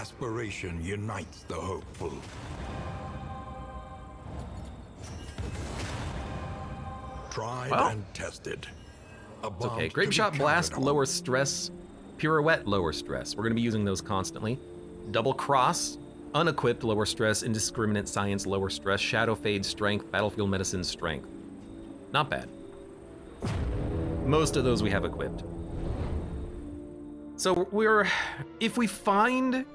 Desperation unites the hopeful. Tried and tested. It's okay. Grape Shot Blast, lower stress. Pirouette, lower stress. We're going to be using those constantly. Double Cross, unequipped, lower stress. Indiscriminate Science, lower stress. Shadow Fade, strength. Battlefield Medicine, strength. Not bad. Most of those we have equipped. So if we find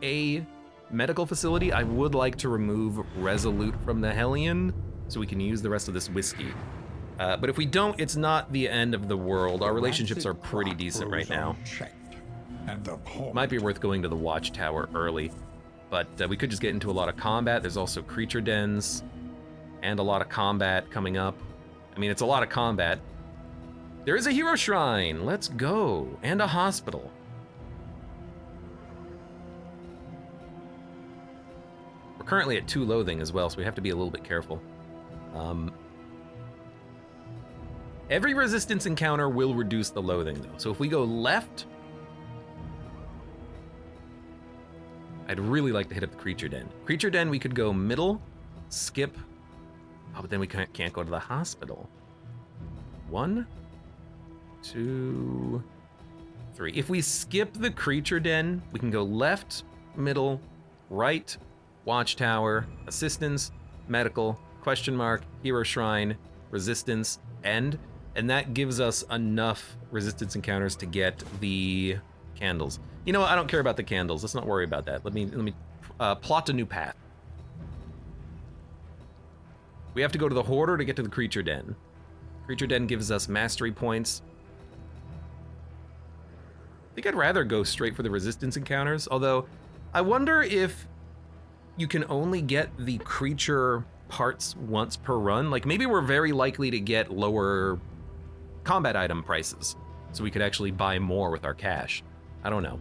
a medical facility, I would like to remove Resolute from the Hellion so we can use the rest of this whiskey. But if we don't, it's not the end of the world. Our relationships are pretty decent right now. Might be worth going to the Watchtower early, but we could just get into a lot of combat. There's also creature dens and a lot of combat coming up. I mean, it's a lot of combat. There is a hero shrine. Let's go. And a hospital. We're currently at 2 loathing as well, so we have to be a little bit careful. Every resistance encounter will reduce the loathing, though. So if we go left, I'd really like to hit up the creature den. Creature den, we could go middle, skip. Oh, but then we can't go to the hospital. 1, 2, 3. If we skip the creature den, we can go left, middle, right, watchtower, assistance, medical, question mark, hero shrine, resistance, end. And that gives us enough resistance encounters to get the candles. You know what? I don't care about the candles. Let's not worry about that. Let me plot a new path. We have to go to the Hoarder to get to the creature den. Creature den gives us mastery points. I think I'd rather go straight for the resistance encounters, although I wonder if you can only get the creature parts once per run. Like, maybe we're very likely to get lower combat item prices, so we could actually buy more with our cash. I don't know.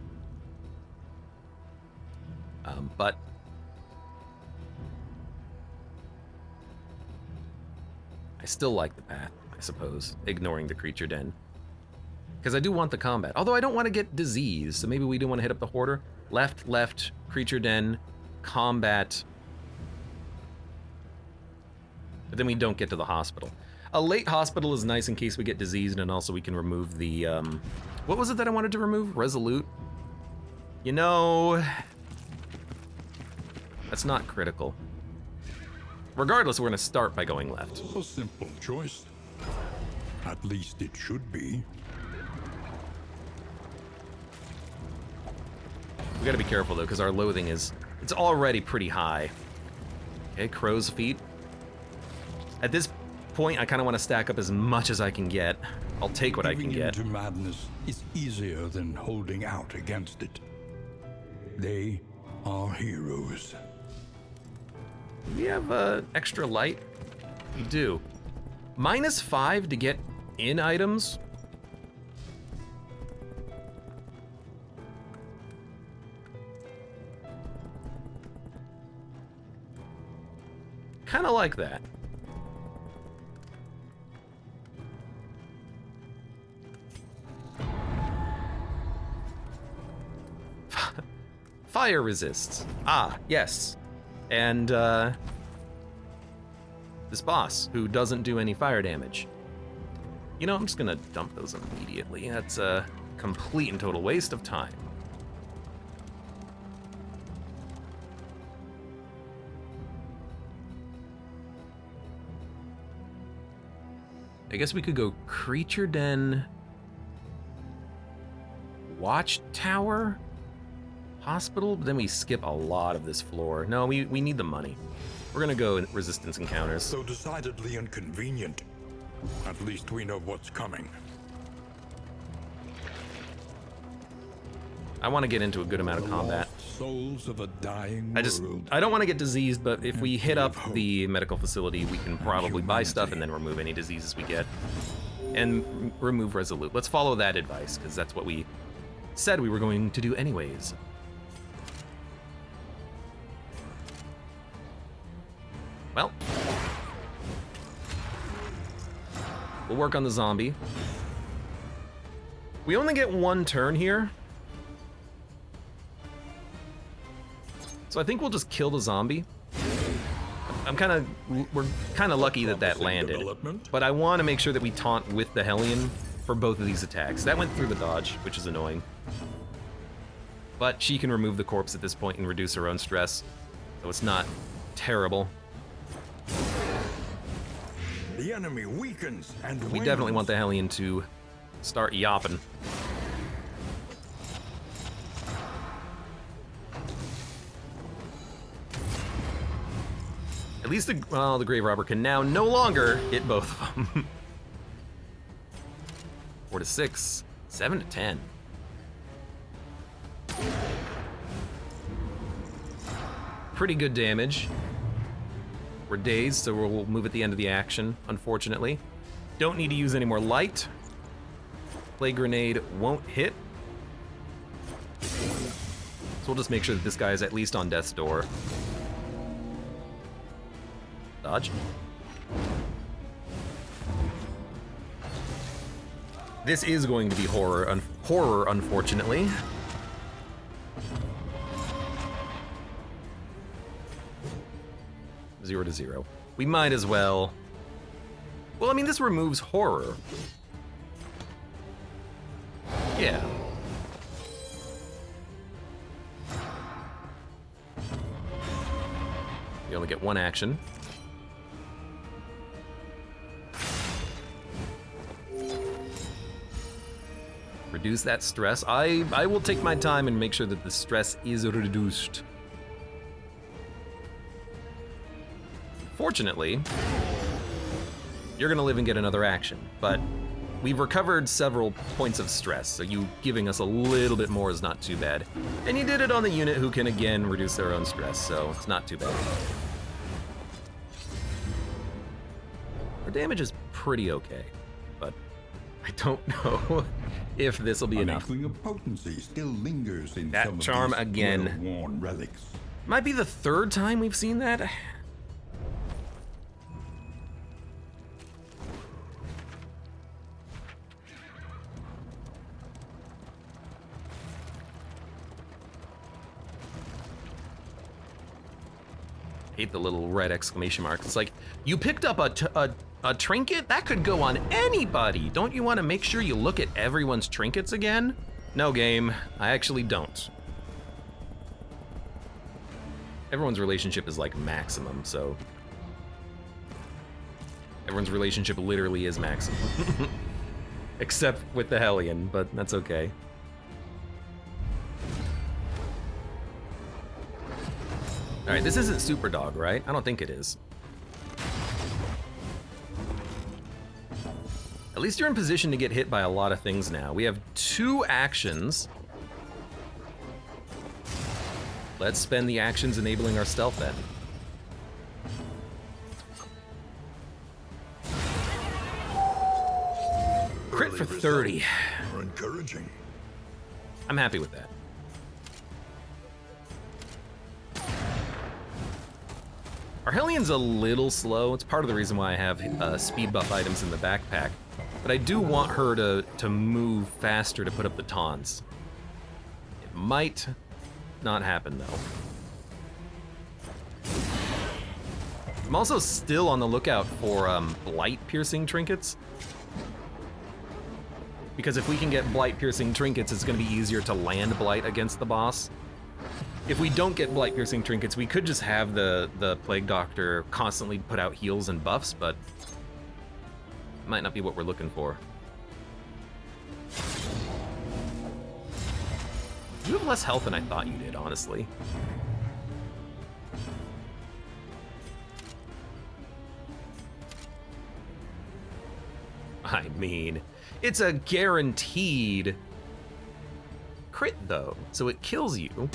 But I still like the path, I suppose, ignoring the creature den. Because I do want the combat. Although I don't want to get disease, so maybe we do want to hit up the Hoarder. Left, creature den, combat. But then we don't get to the hospital. A late hospital is nice in case we get diseased, and also we can remove the, what was it that I wanted to remove? Resolute? You know, that's not critical. Regardless, we're gonna start by going left. A simple choice. At least it should be. We gotta be careful though, because our loathing it's already pretty high. Okay, crow's feet. At this point, I kind of want to stack up as much as I can get. I'll take what I can get. Giving into madness is easier than holding out against it. They are heroes. Do we have extra light? We do. -5 to get in items. Kind of like that. Fire resists. Ah, yes. And this boss, who doesn't do any fire damage. You know, I'm just gonna dump those immediately. That's a complete and total waste of time. I guess we could go creature den, watchtower, hospital, but then we skip a lot of this floor. No, we need the money. We're gonna go in resistance encounters. So decidedly inconvenient. At least we know what's coming. I want to get into a good amount of combat. Souls of a dying world. I don't want to get diseased, but if we hit up the medical facility, we can probably buy stuff and then remove any diseases we get. And remove Resolute. Let's follow that advice, because that's what we said we were going to do anyways. Well, we'll work on the zombie. We only get 1 turn here. So I think we'll just kill the zombie. We're kind of lucky that that landed. But I want to make sure that we taunt with the Hellion for both of these attacks. That went through the dodge, which is annoying. But she can remove the corpse at this point and reduce her own stress. So it's not terrible. The enemy weakens and We definitely want the Hellion to start yapping. At least the Grave Robber can now no longer hit both of them. 4 to 6, 7 to 10. Pretty good damage. We're dazed, so we'll move at the end of the action, unfortunately. Don't need to use any more light. Plague Grenade won't hit. So we'll just make sure that this guy is at least on death's door. Dodge. This is going to be horror, unfortunately. Zero to 0. We might as well. Well, I mean, this removes horror. Yeah. You only get one action. Reduce that stress. I will take my time and make sure that the stress is reduced. Fortunately, you're gonna live and get another action, but we've recovered several points of stress, so you giving us a little bit more is not too bad. And you did it on the unit who can again reduce their own stress, so it's not too bad. Our damage is pretty okay, but I don't know if this will be enough. An inkling of potency still lingers in That some charm of these again. well-worn relics. Might be the third time we've seen that. Hate the little red exclamation mark. It's like, you picked up a trinket? That could go on anybody. Don't you want to make sure you look at everyone's trinkets again? No, game. I actually don't. Everyone's relationship is like maximum, so... Everyone's relationship literally is maximum. Except with the Hellion, but that's okay. All right, this isn't Super Dog, right? I don't think it is. At least you're in position to get hit by a lot of things now. We have 2 actions. Let's spend the actions enabling our stealth then. Crit for 30. Encouraging. I'm happy with that. Our Hellion's a little slow. It's part of the reason why I have speed buff items in the backpack. But I do want her to move faster to put up the taunts. It might not happen, though. I'm also still on the lookout for blight-piercing trinkets. Because if we can get blight-piercing trinkets, it's going to be easier to land blight against the boss. If we don't get blight-piercing trinkets, we could just have the Plague Doctor constantly put out heals and buffs, but it might not be what we're looking for. You have less health than I thought you did, honestly. I mean, it's a guaranteed crit, though, so it kills you.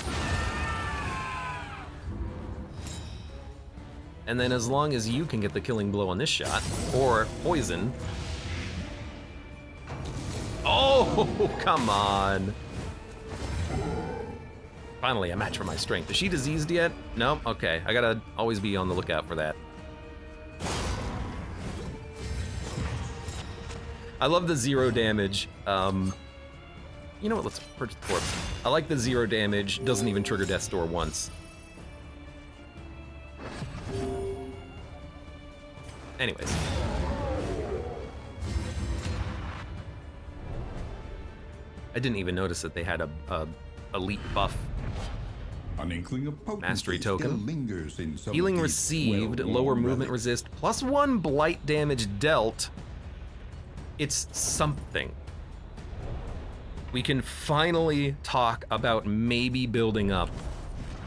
And then as long as you can get the killing blow on this shot, or poison. Oh, come on. Finally, a match for my strength. Is she diseased yet? No? Okay, I gotta always be on the lookout for that. I love the 0 damage. You know what, let's purchase the corpse. I like the 0 damage, doesn't even trigger Death's Door once. Anyways. I didn't even notice that they had a elite buff. An inkling of potency Mastery token. still lingers in some of Healing these received, well-worn lower movement relics. resist, +1 blight damage dealt. It's something. We can finally talk about maybe building up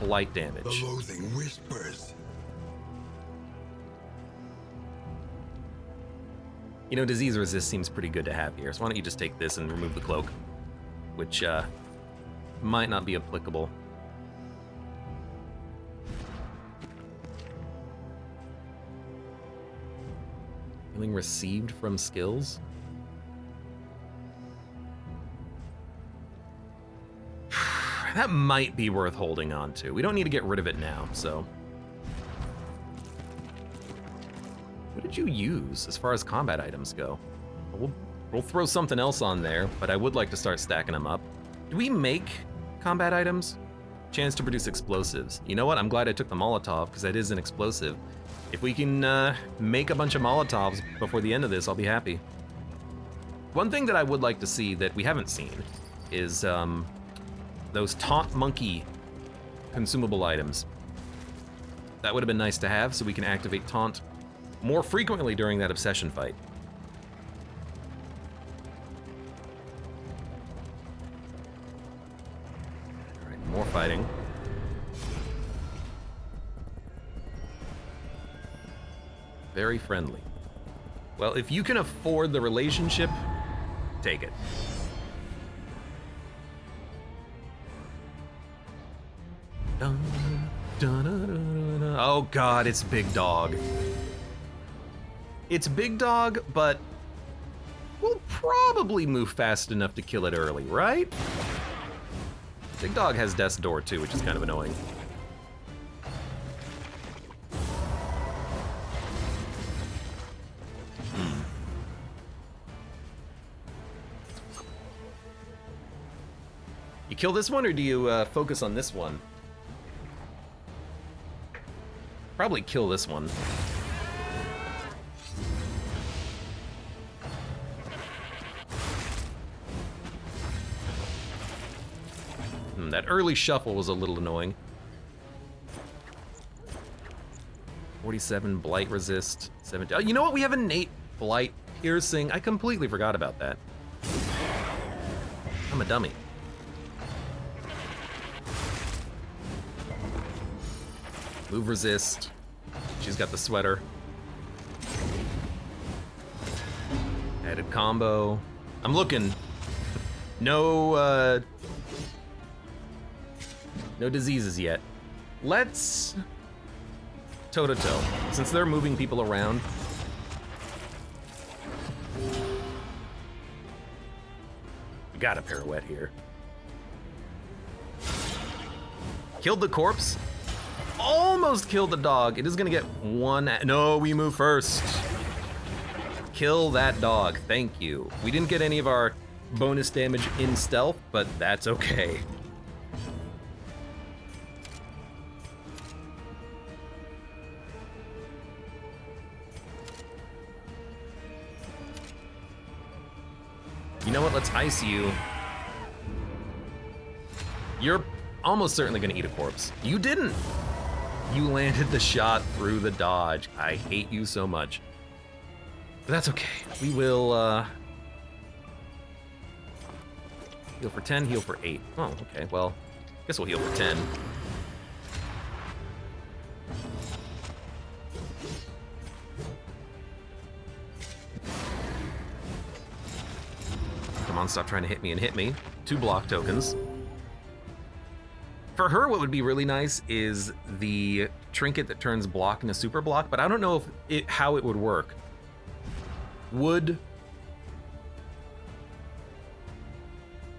blight damage. The loathing whispers. You know, disease resist seems pretty good to have here, so why don't you just take this and remove the cloak, which might not be applicable. Healing received from skills? That might be worth holding on to. We don't need to get rid of it now, so. What did you use as far as combat items go? We'll throw something else on there, but I would like to start stacking them up. Do we make combat items? Chance to produce explosives. You know what? I'm glad I took the Molotov, because that is an explosive. If we can make a bunch of Molotovs before the end of this, I'll be happy. One thing that I would like to see that we haven't seen is those taunt monkey consumable items. That would have been nice to have, so we can activate taunt more frequently during that obsession fight. All right, more fighting. Very friendly. Well, if you can afford the relationship, take it. Dun, dun, dun, dun, dun. Oh God, it's Big Dog. It's Big Dog, but we'll probably move fast enough to kill it early, right? Big Dog has Death's Door too, which is kind of annoying. You kill this one, or do you focus on this one? Probably kill this one. That early shuffle was a little annoying. 47 blight resist. 70. Oh, you know what? We have innate blight piercing. I completely forgot about that. I'm a dummy. Move resist. She's got the sweater. Added combo. I'm looking. No diseases yet. Let's toe-to-toe, since they're moving people around. We got a pirouette here. Killed the corpse. Almost killed the dog. It is gonna get one. No, we move first. Kill that dog. Thank you. We didn't get any of our bonus damage in stealth, but that's okay. You know what? Let's ice you. You're almost certainly gonna eat a corpse. You didn't. You landed the shot through the dodge. I hate you so much. But that's okay. We will heal for 10, heal for 8. Oh, okay. Well, I guess we'll heal for 10. Come on, stop trying to hit me and hit me. 2 block tokens. For her, what would be really nice is the trinket that turns block into super block, but I don't know if how it would work. Would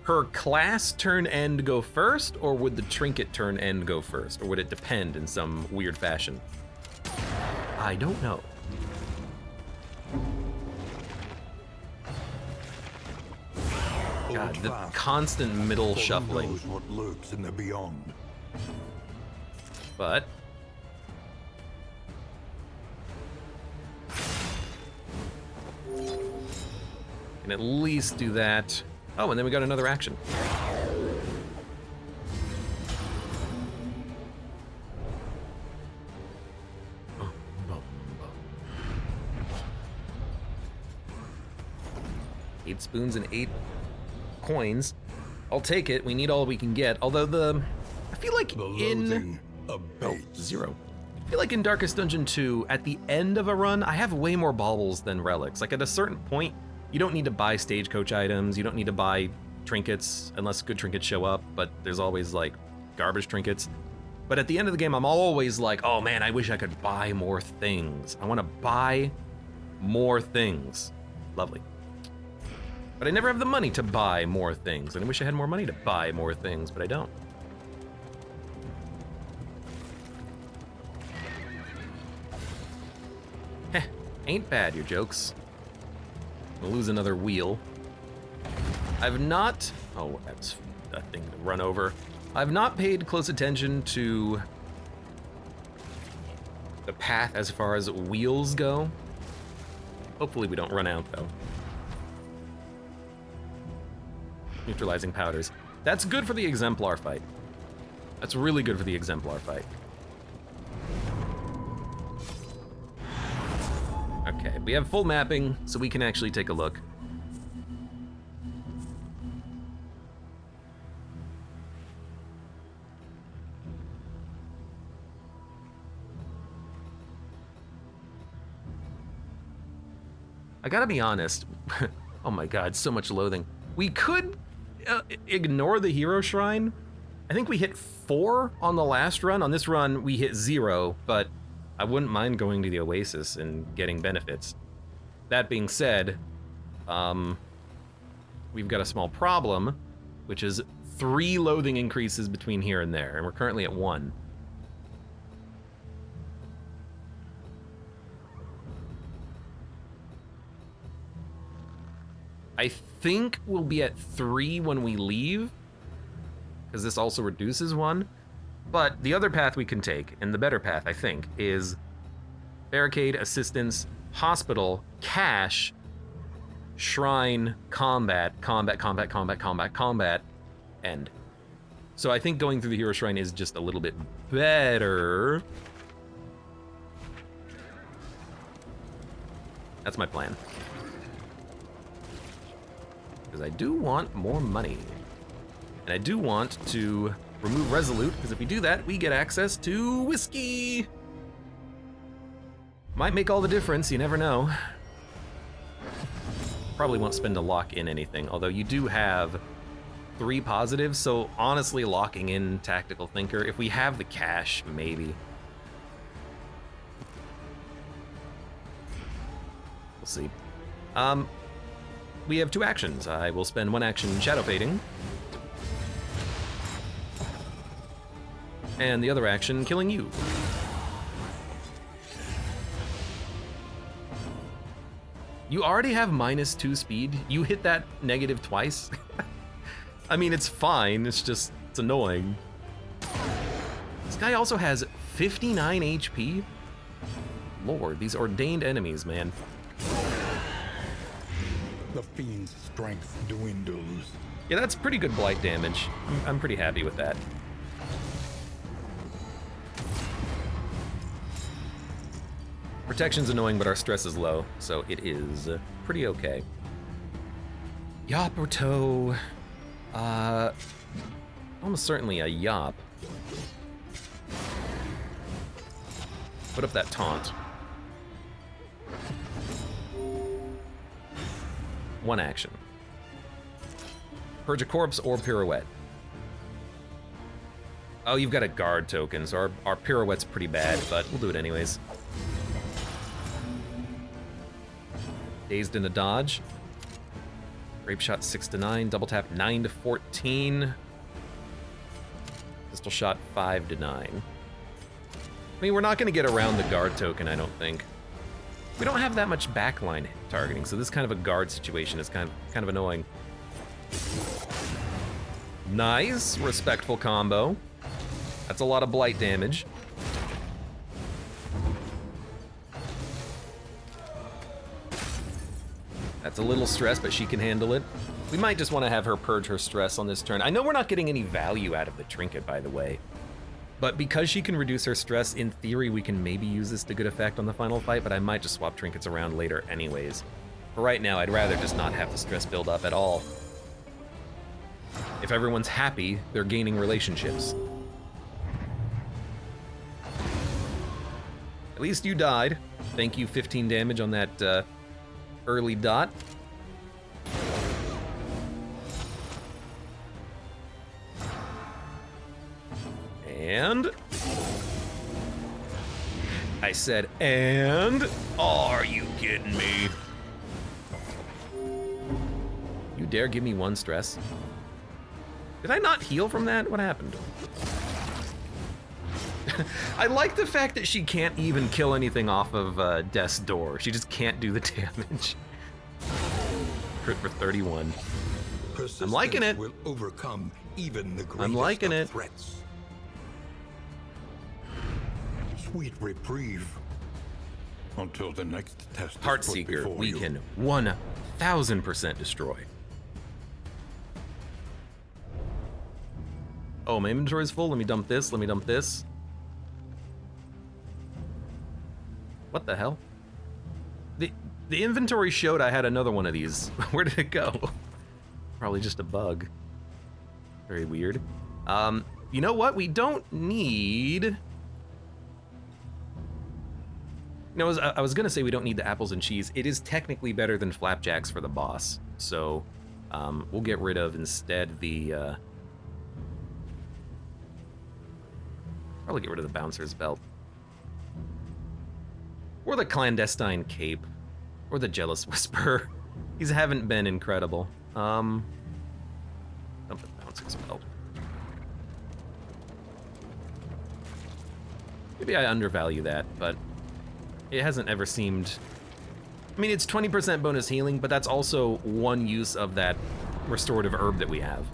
her class turn end go first, or would the trinket turn end go first? Or would it depend in some weird fashion? I don't know. God, the constant middle shuffling. Knows what lurks in the beyond. But Can at least do that. Oh, and then we got another action. Eight spoons and 8 coins. I'll take it. We need all we can get. Although I feel like in... Oh, 0. I feel like in Darkest Dungeon 2, at the end of a run, I have way more baubles than relics. Like at a certain point, you don't need to buy stagecoach items. You don't need to buy trinkets unless good trinkets show up, but there's always like garbage trinkets. But at the end of the game, I'm always like, oh man, I wish I could buy more things. I want to buy more things. Lovely. But I never have the money to buy more things, and I wish I had more money to buy more things, but I don't. Heh, ain't bad, your jokes. I'll lose another wheel. I've not... Oh, that's a thing to run over. I've not paid close attention to the path as far as wheels go. Hopefully we don't run out, though. Neutralizing powders. That's good for the Exemplar fight. That's really good for the Exemplar fight. Okay, we have full mapping, so we can actually take a look. I gotta be honest. Oh my god, so much loathing. We could ignore the hero shrine. I think we hit 4 on the last run. On this run, we hit 0, but I wouldn't mind going to the Oasis and getting benefits. That being said, we've got a small problem, which is 3 loathing increases between here and there, and we're currently at 1. I think we'll be at 3 when we leave, because this also reduces 1. But the other path we can take, and the better path, I think, is barricade, assistance, hospital, cache, shrine, combat, end. So I think going through the hero shrine is just a little bit better. That's my plan. Because I do want more money. And I do want to remove Resolute, because if we do that, we get access to whiskey. Might make all the difference, you never know. Probably won't spend to lock in anything, although you do have 3 positives, so honestly locking in Tactical Thinker, if we have the cash, maybe. We'll see. We have 2 actions. I will spend 1 action Shadow Fading. And the other action, killing you. You already have -2 speed. You hit that negative twice. I mean, it's fine. It's just, it's annoying. This guy also has 59 HP. Lord, these ordained enemies, man. The fiend's strength dwindles. Yeah, that's pretty good blight damage. I'm pretty happy with that. Protection's annoying, but our stress is low, so it is pretty okay. Yop or toe? Almost certainly a yop. Put up that taunt. 1 action. Purge a corpse or pirouette. Oh, you've got a guard token, so our pirouette's pretty bad, but we'll do it anyways. Dazed in a dodge. Grape shot 6 to 9, double tap 9 to 14. Pistol shot 5 to 9. I mean, we're not gonna get around the guard token, I don't think. We don't have that much backline targeting, so this kind of a guard situation is kind of annoying. Nice, respectful combo. That's a lot of blight damage. That's a little stress, but she can handle it. We might just want to have her purge her stress on this turn. I know we're not getting any value out of the trinket, by the way. But because she can reduce her stress, in theory, we can maybe use this to good effect on the final fight, but I might just swap trinkets around later anyways. For right now, I'd rather just not have the stress build up at all. If everyone's happy, they're gaining relationships. At least you died. Thank you, 15 damage on that early dot. And I said, and are you kidding me? You dare give me one stress? Did I not heal from that? What happened? I like the fact that she can't even kill anything off of Death's Door. She just can't do the damage. Crit for 31. I'm liking it. Will overcome even the I'm liking it. Threats. Sweet reprieve. Until the next test. Heartseeker, we can 1000% destroy. Oh, my inventory's full. Let me dump this. Let me dump this. What the hell? The inventory showed I had another one of these. Where did it go? Probably just a bug. Very weird. You know what? We don't need... No, I was gonna say we don't need the apples and cheese. It is technically better than flapjacks for the boss. So, we'll get rid of instead the, probably get rid of the bouncer's belt. Or the clandestine cape. Or the jealous whisper. These haven't been incredible. Dump the bouncer's belt. Maybe I undervalue that, but it hasn't ever seemed... I mean, it's 20% bonus healing, but that's also one use of that restorative herb that we have.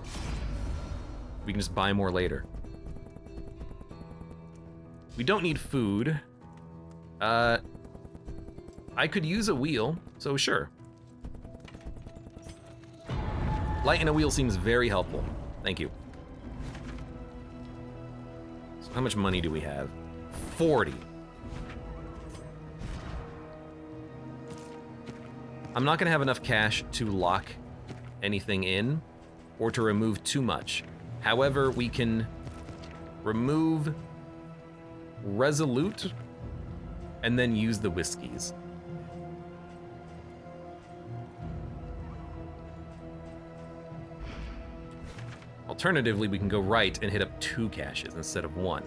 We can just buy more later. We don't need food. I could use a wheel, so sure. Light in a wheel seems very helpful. Thank you. So how much money do we have? 40. I'm not gonna have enough cash to lock anything in or to remove too much. However, we can remove Resolute and then use the whiskeys. Alternatively, we can go right and hit up 2 caches instead of 1.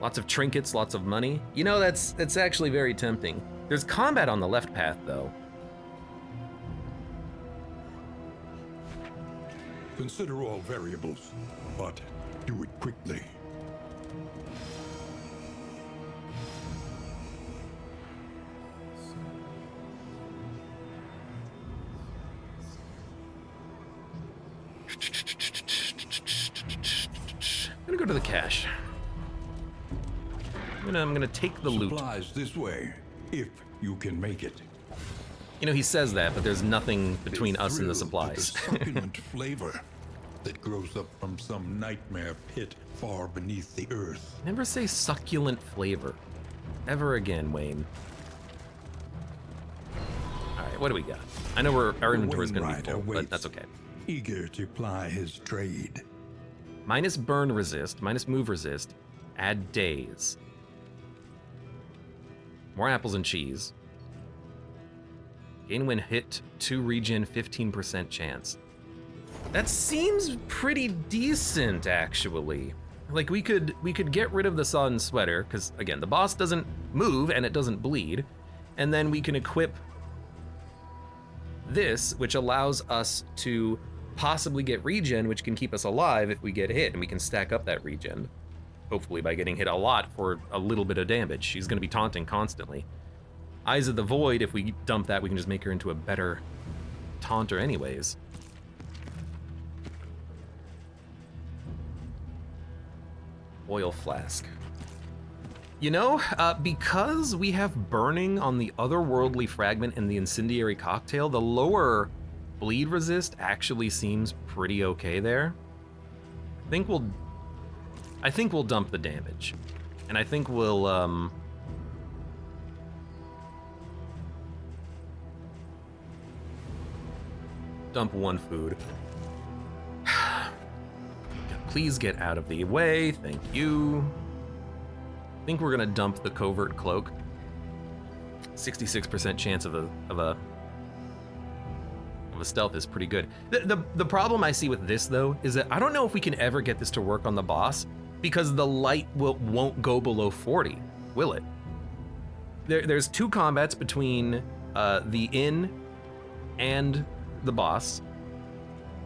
Lots of trinkets, lots of money. You know, that's actually very tempting. There's combat on the left path, though. Consider all variables, but do it quickly. I'm gonna go to the cache. I'm gonna take the loot. Supplies this way, if you can make it. You know, he says that, but there's nothing between us and the supplies. The succulent flavor that grows up from some nightmare pit far beneath the earth. Never say succulent flavor. Ever again, Wayne. Alright, what do we got? I know our inventory's gonna be full, but that's okay. Eager to ply his trade. Minus burn resist, minus move resist, add days. More apples and cheese. Gain when hit 2 regen, 15% chance. That seems pretty decent, actually. Like, we could get rid of the sodden sweater, because again, the boss doesn't move and it doesn't bleed, and then we can equip this, which allows us to possibly get regen, which can keep us alive if we get hit, and we can stack up that regen. Hopefully by getting hit a lot for a little bit of damage. She's gonna be taunting constantly. Eyes of the Void, if we dump that, we can just make her into a better taunter anyways. Oil flask. You know, because we have burning on the otherworldly fragment and the incendiary cocktail, the lower bleed resist actually seems pretty okay there. I think we'll dump the damage. And I think we'll dump one food. Please get out of the way, thank you. I think we're gonna dump the covert cloak. 66% chance of a stealth is pretty good. The problem I see with this though is that I don't know if we can ever get this to work on the boss because the light won't go below 40, will it? There's 2 combats between the inn and the boss.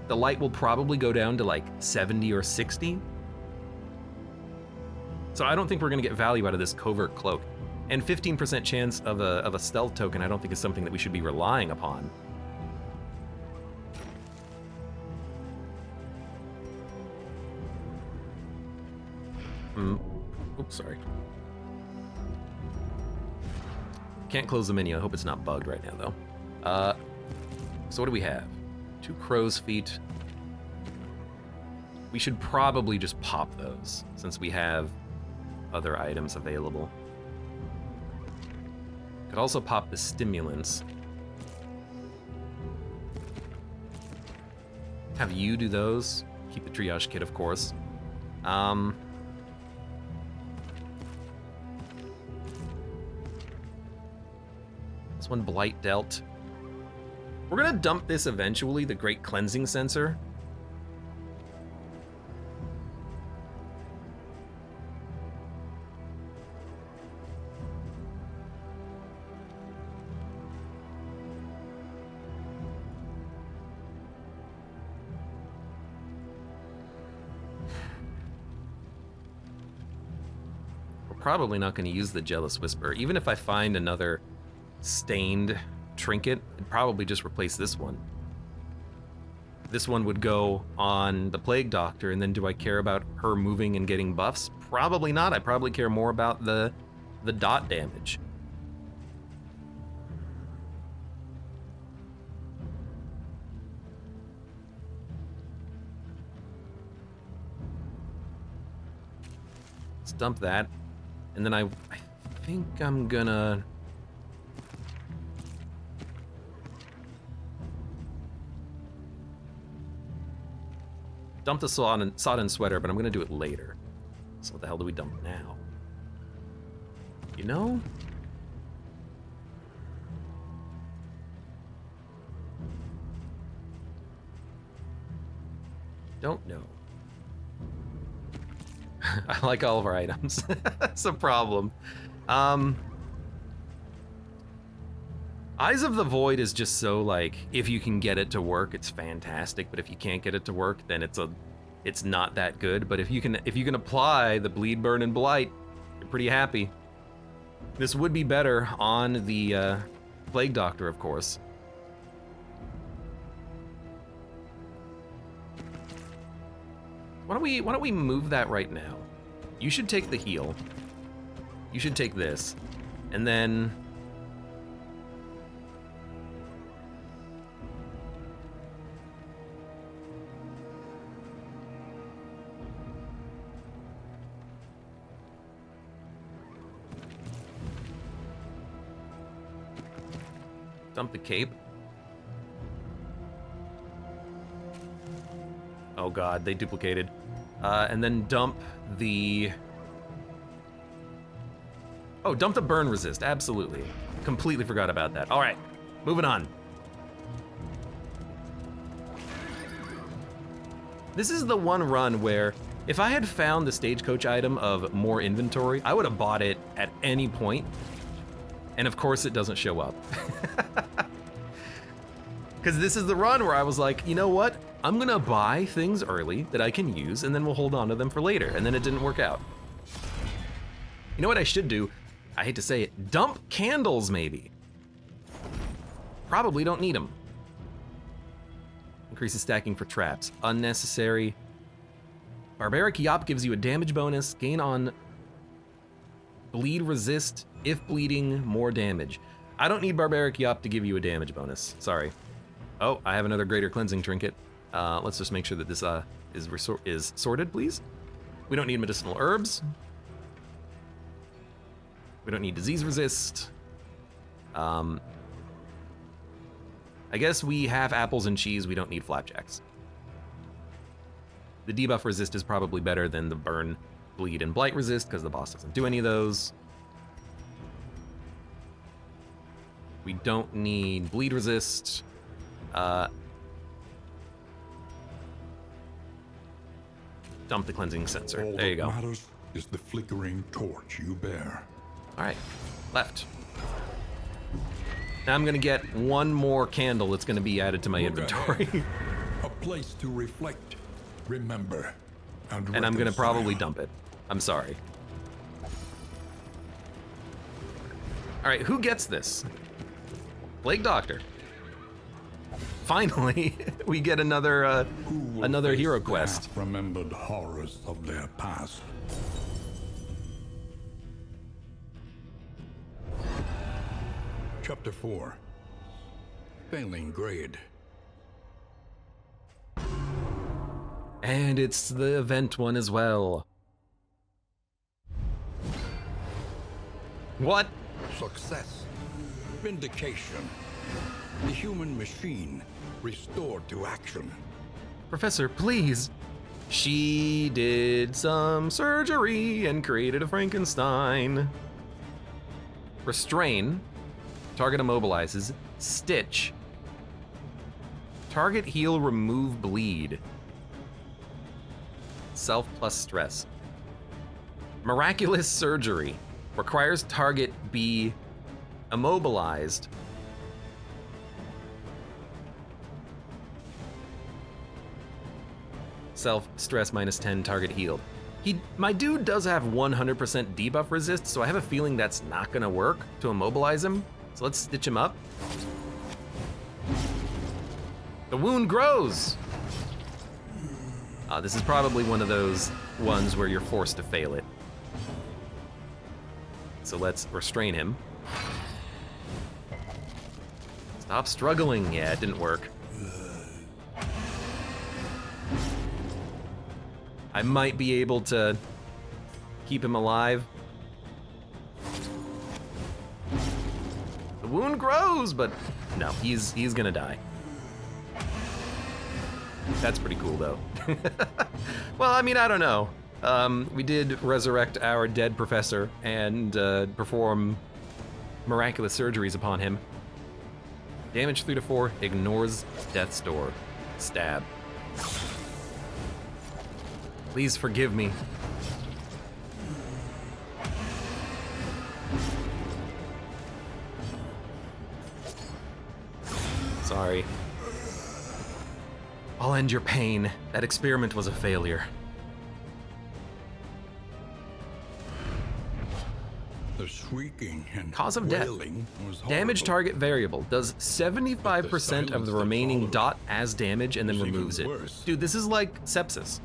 The light will probably go down to like 70 or 60. So I don't think we're gonna get value out of this covert cloak. And 15% chance of a stealth token I don't think is something that we should be relying upon. Oops, sorry. Can't close the menu. I hope it's not bugged right now, though. So what do we have? 2 crow's feet. We should probably just pop those, since we have other items available. Could also pop the stimulants. Have you do those. Keep the triage kit, of course. This one blight dealt. We're gonna dump this eventually, the Great Cleansing Sensor. We're probably not gonna use the Jealous Whisper. Even if I find another stained trinket, I'd probably just replace this one. This one would go on the Plague Doctor, and then do I care about her moving and getting buffs? Probably not. I probably care more about the dot damage. Let's dump that. And then I think I'm gonna... dump the sodden sweater, but I'm gonna do it later. So what the hell do we dump now? You know? Don't know. I like all of our items. That's a problem. Eyes of the Void is just so like, if you can get it to work, it's fantastic. But if you can't get it to work, then it's not that good. But if you can apply the Bleed, Burn, and Blight, you're pretty happy. This would be better on the Plague Doctor, of course. Why don't we move that right now? You should take the heal. You should take this, and then. Dump the cape. Oh god, they duplicated. And then dump the... Oh, dump the burn resist, absolutely. Completely forgot about that. All right, moving on. This is the one run where if I had found the stagecoach item of more inventory, I would have bought it at any point. And of course it doesn't show up. Because this is the run where I was like, you know what? I'm gonna buy things early that I can use, and then we'll hold on to them for later, and then it didn't work out. You know what I should do? I hate to say it, dump candles maybe. Probably don't need them. Increases stacking for traps. Unnecessary. Barbaric Yop gives you a damage bonus, gain on Bleed resist. If bleeding, more damage. I don't need Barbaric Yop to give you a damage bonus. Sorry. Oh, I have another Greater Cleansing Trinket. Let's just make sure that this is sorted, please. We don't need medicinal herbs. We don't need disease resist. I guess we have apples and cheese. We don't need flapjacks. The debuff resist is probably better than the burn, bleed, and blight resist because the boss doesn't do any of those. We don't need bleed resist. Dump the cleansing sensor. All there you that go. matters is the flickering torch you bear. All right, left. Now I'm gonna get one more candle that's gonna be added to my inventory. A place to reflect, remember, and And I'm gonna reconcile. probably dump it. I'm sorry. All right, who gets this? Plague Doctor. Finally, we get another Who will another face hero the quest. half-remembered horrors of their past. Chapter 4. Failing grade. And it's the event one as well. What? Success. Vindication. The human machine restored to action. Professor, please. She did some surgery and created a Frankenstein. Restrain. Target immobilizes. Stitch. Target heal, remove bleed. Self plus stress. Miraculous surgery. Requires target be immobilized. Self stress minus 10, target healed. My dude does have 100% debuff resist, so I have a feeling that's not gonna work to immobilize him. So let's stitch him up. The wound grows. This is probably one of those ones where you're forced to fail it. So let's restrain him. Stop struggling. Yeah, it didn't work. I might be able to keep him alive. The wound grows, but no, he's gonna die. That's pretty cool, though. Well, I mean, I don't know. We did resurrect our dead professor and perform miraculous surgeries upon him. Damage 3 to 4, ignores death's door. Stab. Please forgive me. Sorry. I'll end your pain. That experiment was a failure. The shrieking and Cause of death. wailing was Damage horrible. target variable. Does 75% of silence the that remaining followed dot as damage and then was even removes it. worse. Dude, this is like sepsis.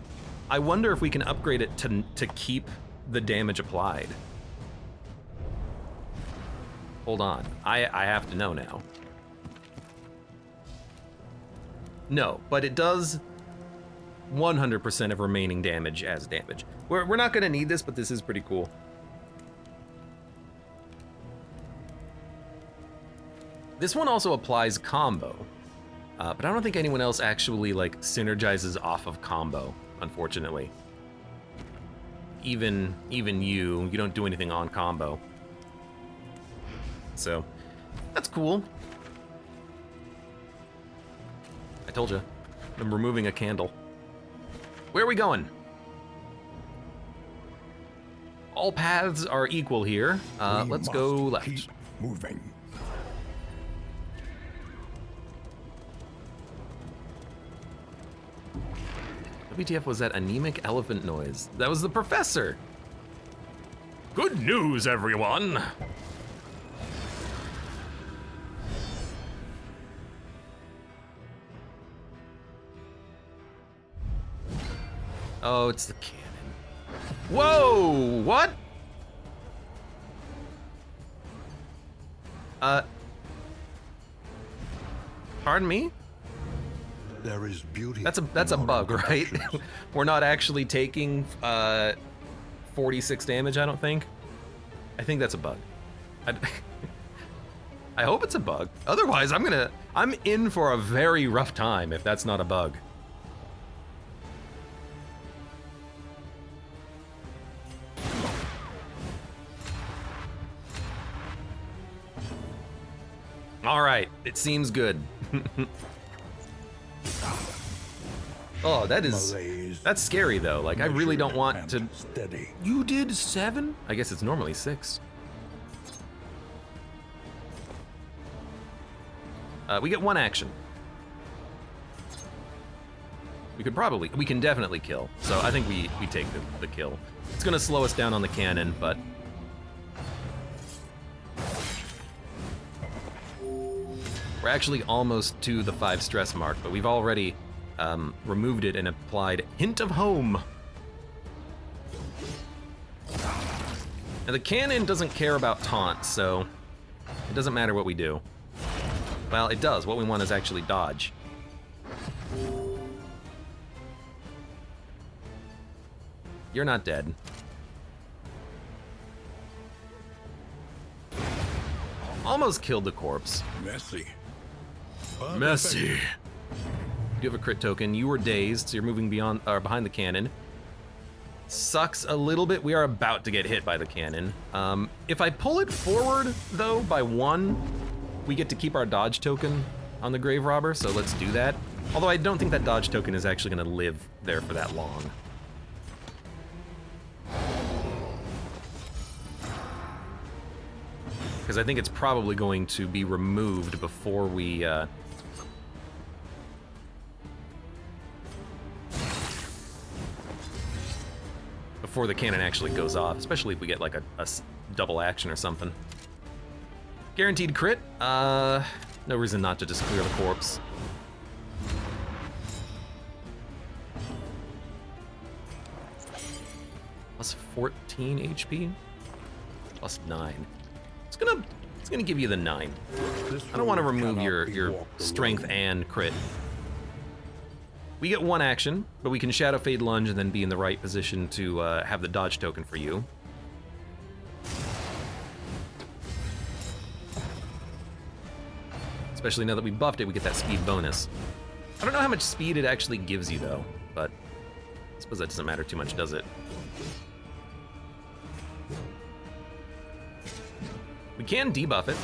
I wonder if we can upgrade it to keep the damage applied. Hold on. I have to know now. No, but it does 100% of remaining damage as damage. We're not gonna need this, but this is pretty cool. This one also applies combo, but I don't think anyone else actually like synergizes off of combo, unfortunately. Even you don't do anything on combo. So, that's cool. I told you, I'm removing a candle. Where are we going? All paths are equal here. We Let's must go left. Keep moving. WTF was that anemic elephant noise? That was the professor. Good news, everyone. Oh, it's the cannon. Whoa, what? Pardon me? There is beauty. That's a in our bug, right? imperfections. We're not actually taking 46 damage, I don't think. I think that's a bug. I hope it's a bug. Otherwise, I'm in for a very rough time if that's not a bug. All right, it seems good. Oh, that's scary though. Like, I really don't want to. Steady. You did 7? I guess it's normally 6. We get 1 action. We can definitely kill. So I think we take the kill. It's gonna slow us down on the cannon, but. We're actually almost to the 5 stress mark, but we've already removed it and applied Hint of Home. Now the cannon doesn't care about taunt, so it doesn't matter what we do. Well, it does. What we want is actually dodge. You're not dead. Almost killed the corpse. Messy. Messy. You have a crit token. You were dazed, so you're moving behind the cannon. Sucks a little bit. We are about to get hit by the cannon. If I pull it forward, though, by 1, we get to keep our dodge token on the grave robber, so let's do that. Although I don't think that dodge token is actually going to live there for that long. Because I think it's probably going to be removed before we before the cannon actually goes off, especially if we get like a double action or something. Guaranteed crit. No reason not to just clear the corpse. Plus 14 HP. Plus 9. It's gonna give you the 9. I don't want to remove your strength and crit. We get 1 action, but we can Shadow Fade Lunge and then be in the right position to have the dodge token for you. Especially now that we buffed it, we get that speed bonus. I don't know how much speed it actually gives you though, but I suppose that doesn't matter too much, does it? We can debuff it.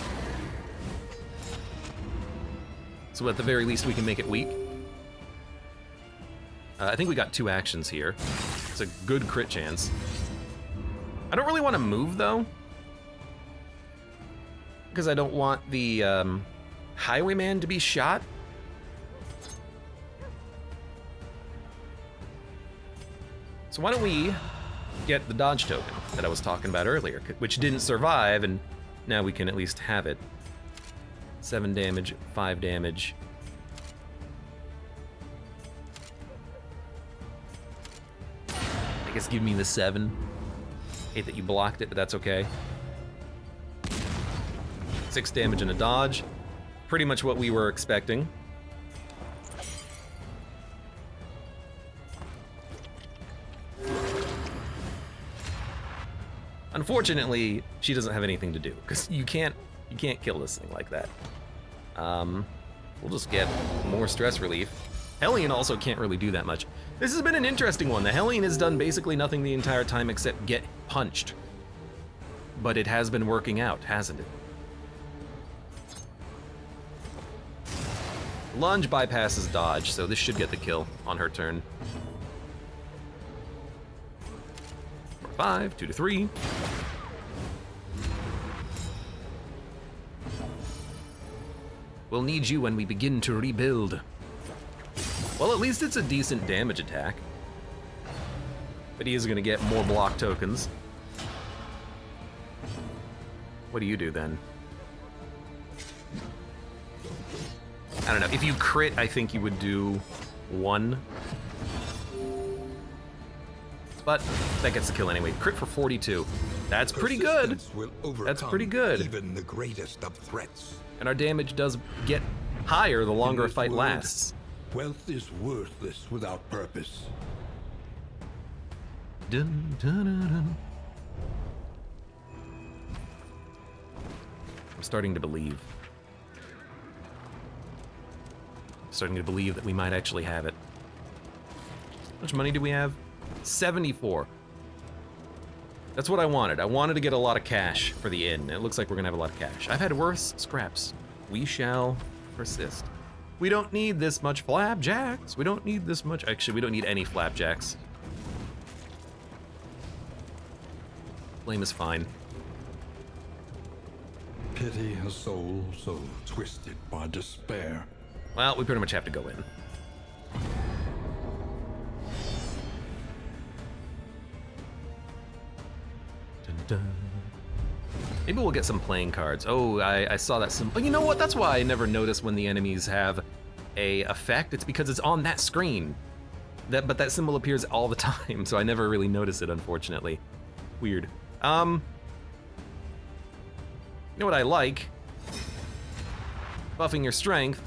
So at the very least we can make it weak. I think we got 2 actions here. It's a good crit chance. I don't really want to move though, because I don't want the highwayman to be shot. So why don't we get the dodge token that I was talking about earlier, which didn't survive, and now we can at least have it. 7 damage, 5 damage. I guess give me the 7. Hate that you blocked it, but that's okay. 6 damage and a dodge. Pretty much what we were expecting. Unfortunately, she doesn't have anything to do, because you can't kill this thing like that. We'll just get more stress relief. Hellion also can't really do that much. This has been an interesting one. The Hellion has done basically nothing the entire time except get punched. But it has been working out, hasn't it? Lunge bypasses dodge, so this should get the kill on her turn. 5, 2 to 3. We'll need you when we begin to rebuild. Well, at least it's a decent damage attack. But he is gonna get more block tokens. What do you do then? I don't know. If you crit, I think you would do 1. but that gets the kill anyway. Crit for 42. That's pretty good. Persistence will overcome That's pretty good. Even the greatest of threats. And our damage does get higher the longer a In this fight world, lasts. Wealth is worthless without purpose. Dun, dun, dun, dun. I'm starting to believe. Starting to believe that we might actually have it. How much money do we have? 74. That's what I wanted. I wanted to get a lot of cash for the inn. It looks like we're gonna have a lot of cash. I've had worse scraps. We shall persist. We don't need this much flapjacks. We don't need this much. Actually, we don't need any flapjacks. Flame is fine. Pity a soul so twisted by despair. Well, we pretty much have to go in. Dun, dun. Maybe we'll get some playing cards. Oh, I saw that symbol. You know what? That's why I never notice when the enemies have a effect. It's because it's on that screen. But that symbol appears all the time, so I never really notice it, unfortunately. Weird. You know what I like? Buffing your strength.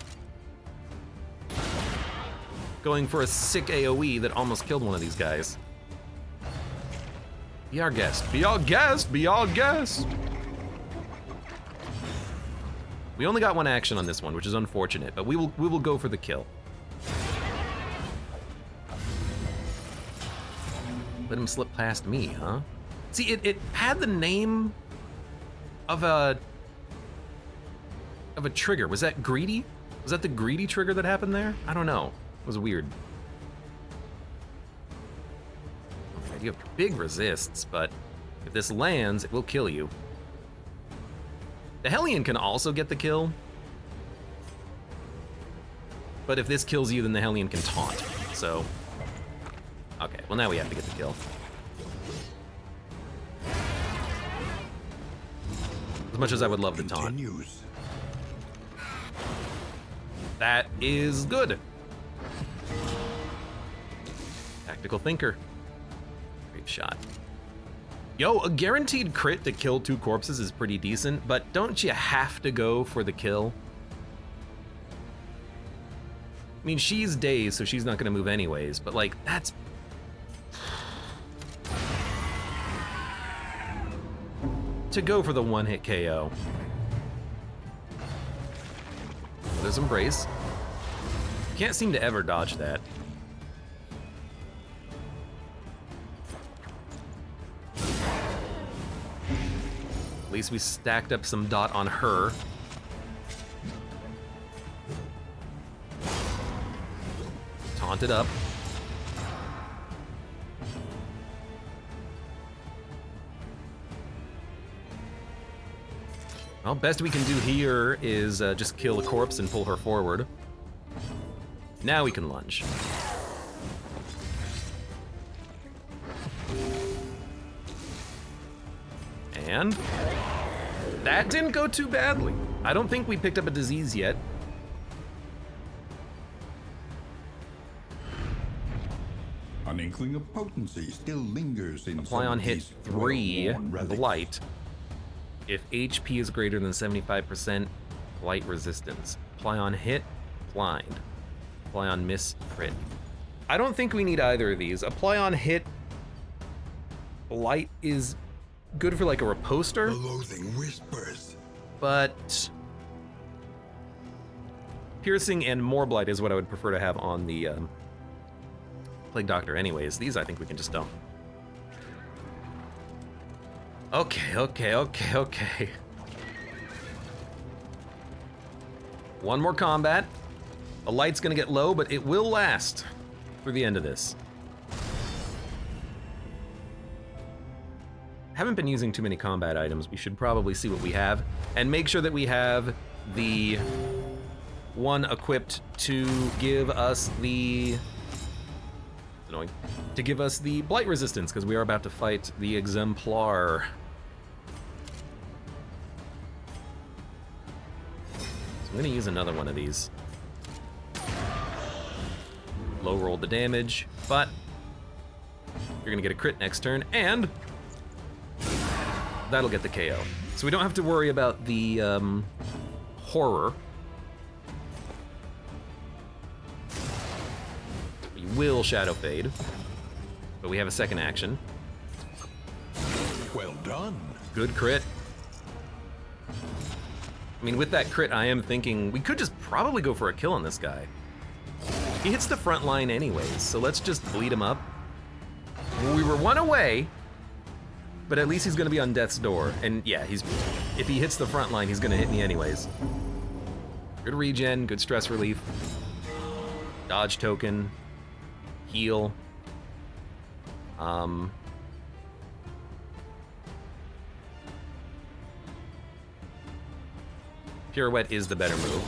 Going for a sick AoE that almost killed one of these guys. Be our guest. Be our guest. Be our guest. We only got one action on this one, which is unfortunate, but we will go for the kill. Let him slip past me, huh? See, it had the name of a trigger. Was that greedy? Was that the greedy trigger that happened there? I don't know. It was weird. Okay, you have big resists, but if this lands, it will kill you. The Hellion can also get the kill. But if this kills you, then the Hellion can taunt. So, okay, well now we have to get the kill. As much as I would love the taunt. Continues. That is good. Tactical thinker. Great shot. Yo, a guaranteed crit to kill 2 corpses is pretty decent, but don't you have to go for the kill? I mean, she's dazed, so she's not gonna move anyways, but like, that's... to go for the 1-hit KO. There's Embrace. Can't seem to ever dodge that. At least we stacked up some dot on her. Taunted up. Well, best we can do here is just kill the corpse and pull her forward. Now we can lunge. And that didn't go too badly. I don't think we picked up a disease yet. An inkling of potency still lingers in Apply some on of hit these 3, well-worn relics. Blight. If HP is greater than 75%, Blight resistance. Apply on hit, blind. Apply on miss, crit. I don't think we need either of these. Apply on hit, Blight is good for like a riposter, The loathing whispers. but piercing and more Blight is what I would prefer to have on the Plague Doctor anyways. These I think we can just dump. Okay. One more combat. The light's gonna get low, but it will last through the end of this. Haven't been using too many combat items. We should probably see what we have and make sure that we have the one equipped to give us the... annoying. To give us the blight resistance, because we are about to fight the Exemplar. I'm gonna use another one of these. Low roll the damage, but You're gonna get a crit next turn, and that'll get the KO. So we don't have to worry about the horror. We will Shadow Fade, but we have a second action. Well done. Good crit. I mean, with that crit, I am thinking we could just probably go for a kill on this guy. He hits the front line anyways, so let's just bleed him up. We were one away, but at least he's gonna be on death's door. And yeah, if he hits the front line, he's gonna hit me anyways. Good regen, good stress relief. Dodge token, heal. Pirouette is the better move.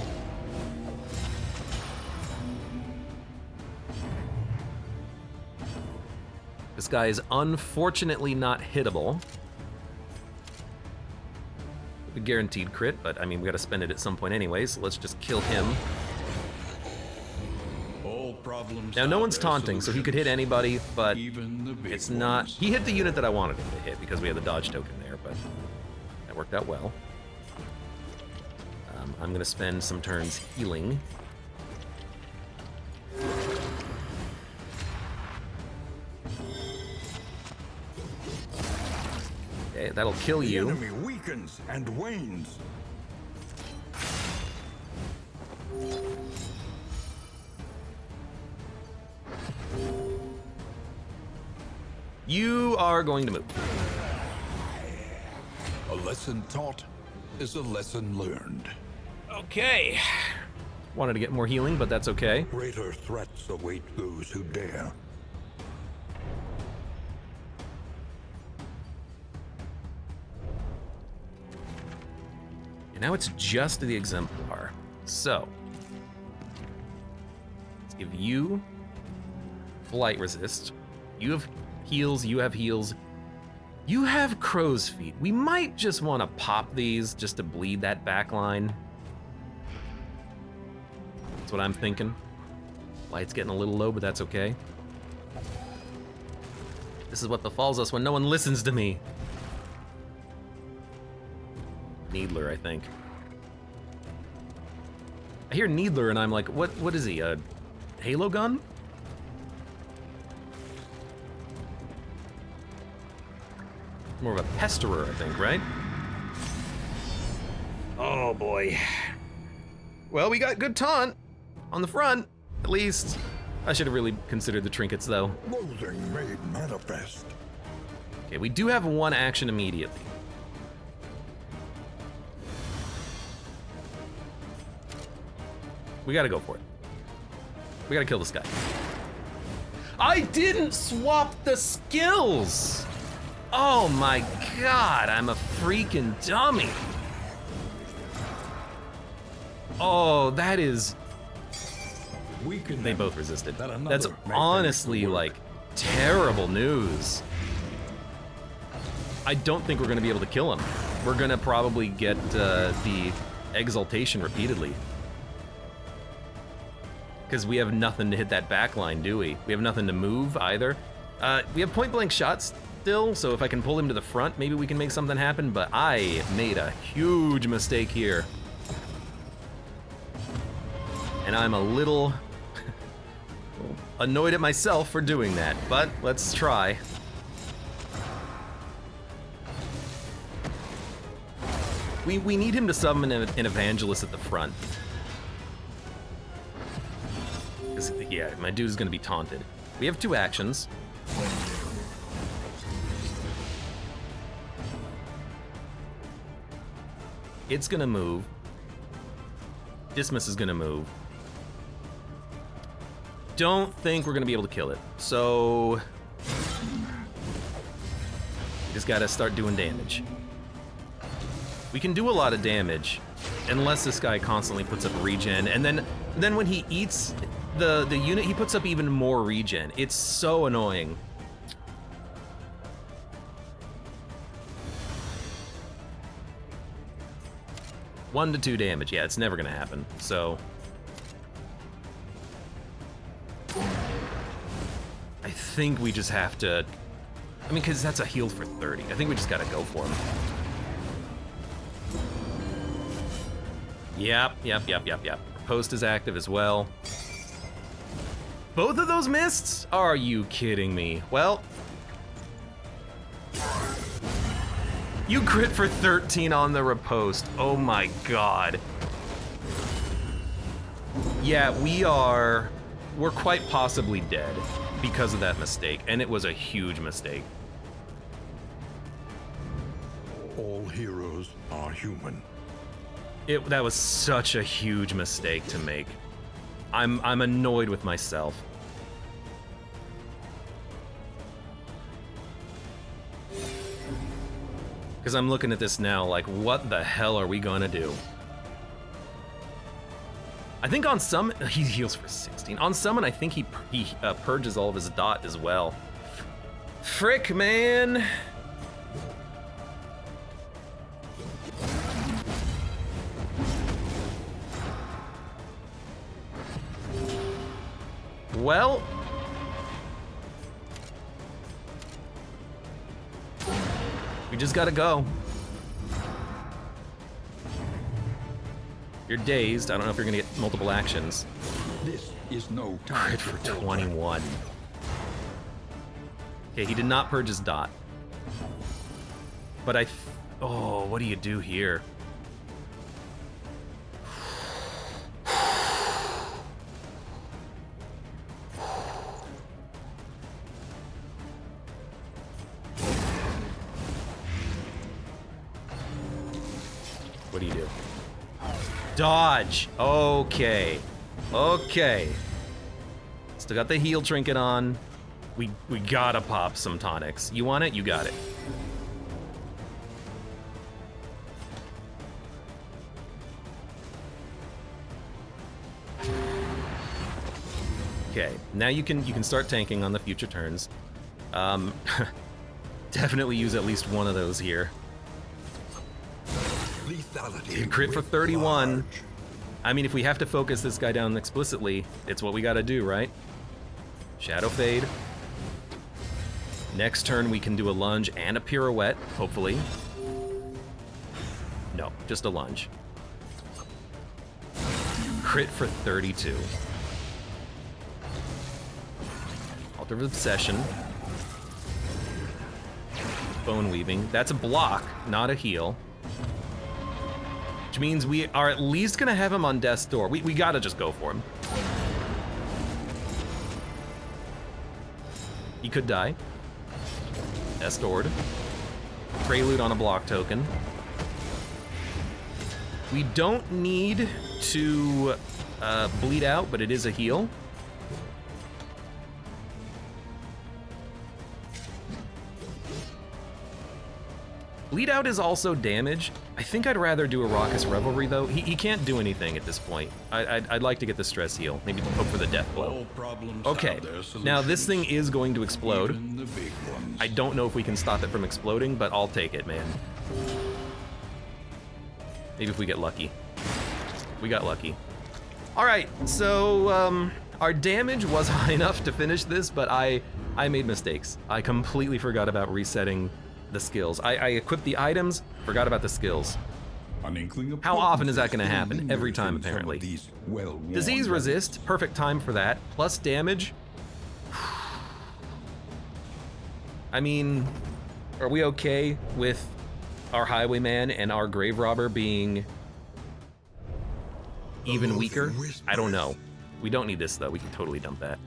This guy is unfortunately not hittable. A guaranteed crit, but I mean, we gotta spend it at some point anyway, so let's just kill him. All problems Now, no one's taunting, so he could hit anybody, but even the big it's not... ones. He hit the unit that I wanted him to hit because we had the dodge token there, but that worked out well. I'm gonna spend some turns healing. Okay, that'll kill The you. enemy weakens and wanes. You are going to move. A lesson taught is a lesson learned. Okay. Wanted to get more healing, but that's okay. Greater threats await those who dare. And now it's just the exemplar. So, let's give you blight resist. You have heals, you have heals. You have crow's feet. We might just want to pop these just to bleed that back line. That's what I'm thinking. Light's getting a little low, but that's okay. This is what befalls us when no one listens to me. Needler, I think. I hear Needler and I'm like, what is he, a Halo gun? More of a pesterer, I think, right? Oh boy. Well, we got good taunt on the front, at least. I should have really considered the trinkets, though. Loathing made manifest. Okay, we do have one action immediately. We gotta go for it. We gotta kill this guy. I didn't swap the skills! Oh my god, I'm a freaking dummy. Oh, that is... Weaken They them. both resisted. That another That's may finish honestly, the work. like, terrible news. I don't think we're gonna be able to kill him. We're gonna probably get the exaltation repeatedly. Because we have nothing to hit that back line, do we? We have nothing to move either. We have point blank shots still, so if I can pull him to the front, maybe we can make something happen, but I made a huge mistake here. And I'm a little annoyed at myself for doing that, but let's try. We need him to summon an evangelist at the front. 'Cause, yeah, my dude's gonna be taunted. We have two actions. It's gonna move. Dismiss is gonna move. Don't think we're gonna be able to kill it. So, we just gotta start doing damage. We can do a lot of damage, unless this guy constantly puts up regen, and then when he eats the unit, he puts up even more regen. It's so annoying. One to 2 damage. Yeah, it's never gonna happen. So I think we just have to... I mean, because that's a heal for 30. I think we just gotta go for him. Yep. Post is active as well. Both of those missed? Are you kidding me? Well... You crit for 13 on the riposte. Oh my god. Yeah, we're quite possibly dead because of that mistake, and it was a huge mistake. All heroes are human. That was such a huge mistake to make. I'm annoyed with myself. Because I'm looking at this now like, what the hell are we gonna do? I think on summon, he heals for 16. On summon, I think he purges all of his dot as well. Frick, man. Well. We just gotta go. You're dazed. I don't know if you're gonna get multiple actions. This is no time. Crit for 21. Okay, he did not purge his dot. But oh, what do you do here? What do you do? Dodge. Okay. Still got the heal trinket on. We gotta pop some tonics. You want it? You got it. Okay, now you can start tanking on the future turns. Definitely use at least one of those here. Lethality. Crit for 31. I mean, if we have to focus this guy down explicitly, it's what we gotta do, right? Shadow Fade. Next turn we can do a lunge and a pirouette, hopefully. No, just a lunge. Crit for 32. Altar of Obsession. Bone Weaving. That's a block, not a heal. Which means we are at least gonna have him on death's door. We gotta just go for him. He could die. Death's Door. Prelude on a block token. We don't need to bleed out, but it is a heal. Bleed out is also damage. I think I'd rather do a Raucous Revelry though. He can't do anything at this point. I'd like to get the stress heal. Maybe hope for the death blow. Okay, now this thing is going to explode. I don't know if we can stop it from exploding, but I'll take it, man. Maybe if we get lucky. We got lucky. All right, so our damage was high enough to finish this, but I made mistakes. I completely forgot about resetting the skills. I equipped the items, forgot about the skills. How often is that going to happen? Every time, apparently. Disease resist, perfect time for that. Plus damage. I mean, are we okay with our Highwayman and our Grave Robber being even weaker? I don't know. We don't need this, though. We can totally dump that.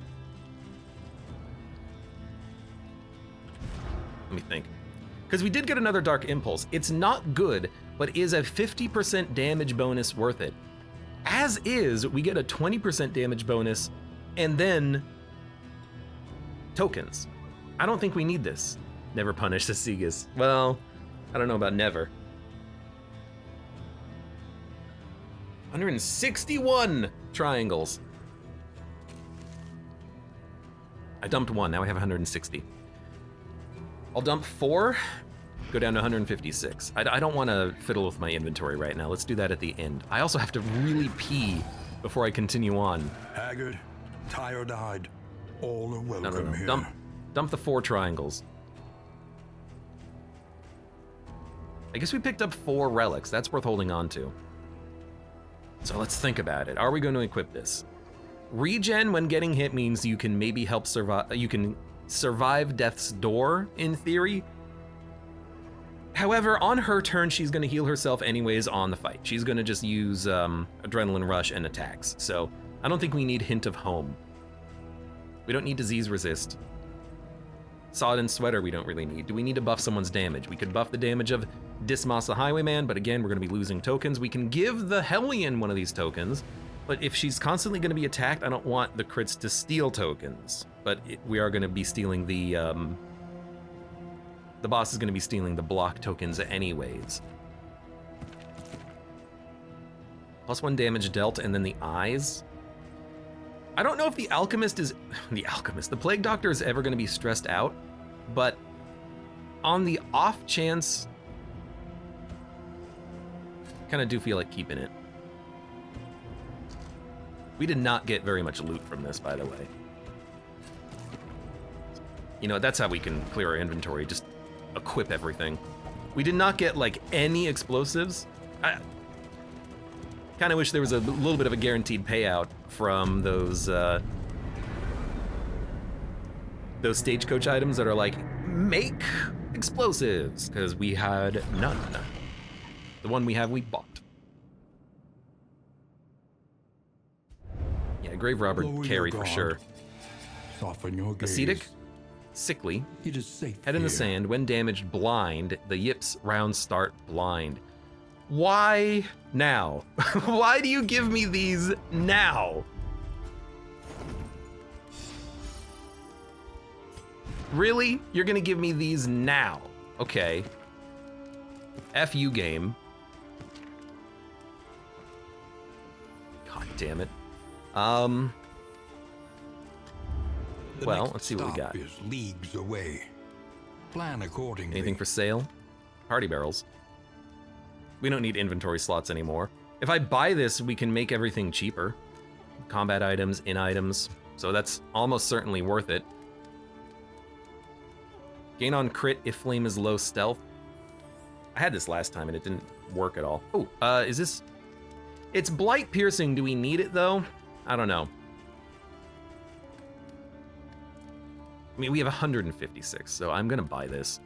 Let me think. Because we did get another Dark Impulse. It's not good, but is a 50% damage bonus worth it? As is, we get a 20% damage bonus, and then tokens. I don't think we need this. Never punish the Segas. Well, I don't know about never. 161 triangles. I dumped one, now I have 160. I'll dump 4, go down to 156. I don't want to fiddle with my inventory right now. Let's do that at the end. I also have to really pee before I continue on. Haggard, tired-eyed, all are welcome here. Dump. Dump the 4 triangles. I guess we picked up 4 relics. That's worth holding on to. So let's think about it. Are we going to equip this? Regen when getting hit means you can maybe help survive. You can survive death's door, in theory. However, on her turn, she's going to heal herself anyways on the fight. She's going to just use adrenaline rush and attacks. So I don't think we need hint of home. We don't need disease resist. Sodden sweater we don't really need. Do we need to buff someone's damage? We could buff the damage of Dismas the Highwayman, but again, we're going to be losing tokens. We can give the Hellion one of these tokens, but if she's constantly going to be attacked, I don't want the crits to steal tokens. But we are going to be stealing the boss is going to be stealing the block tokens anyways. +1 damage dealt, and then the eyes. I don't know if the Alchemist is... The Plague Doctor is ever going to be stressed out, but on the off chance, kind of do feel like keeping it. We did not get very much loot from this, by the way. You know, that's how we can clear our inventory, just equip everything. We did not get, like, any explosives. I kind of wish there was a little bit of a guaranteed payout from those stagecoach items that are like, make explosives, because we had none. The one we have, we bought. Yeah, Grave Robber carry for sure. Soften your gaze. Ascetic, sickly, It is safe head in the here. sand. When damaged, blind. The yips rounds start blind. Why now? Why do you give me these now? Really? You're gonna give me these now? Okay. F you, game. God damn it. The Well, next let's see what we stop got. is leagues away. Plan accordingly. Anything for sale? Party barrels. We don't need inventory slots anymore. If I buy this, we can make everything cheaper. Combat items, in items. So that's almost certainly worth it. Gain on crit if flame is low stealth. I had this last time and it didn't work at all. Oh, is this... It's blight piercing. Do we need it though? I don't know. I mean, we have 156, so I'm gonna buy this.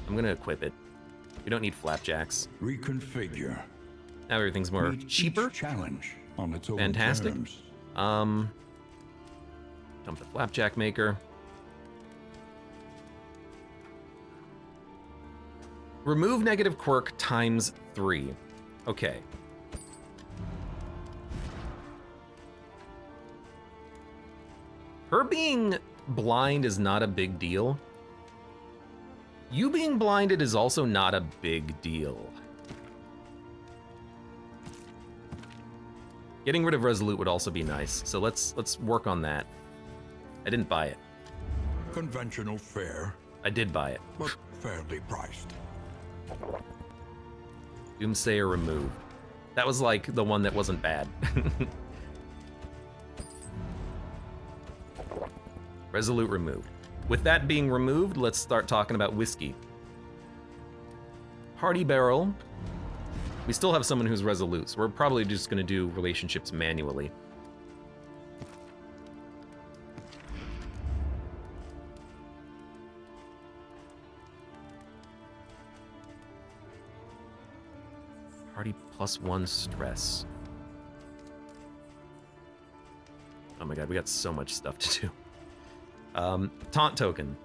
I'm gonna equip it. We don't need flapjacks. Reconfigure. Now everything's more Meet cheaper. each challenge on its own Fantastic. terms. Dump the flapjack maker. Remove negative quirk ×3. Okay. Her being blind is not a big deal. You being blinded is also not a big deal. Getting rid of Resolute would also be nice, so let's work on that. I didn't buy it. Conventional fare, I did buy it. but fairly priced. Doomsayer removed. That was like the one that wasn't bad. Resolute removed. With that being removed, let's start talking about whiskey. Party barrel. We still have someone who's resolute, so we're probably just gonna do relationships manually. Party +1 stress. Oh my god, we got so much stuff to do. Taunt token.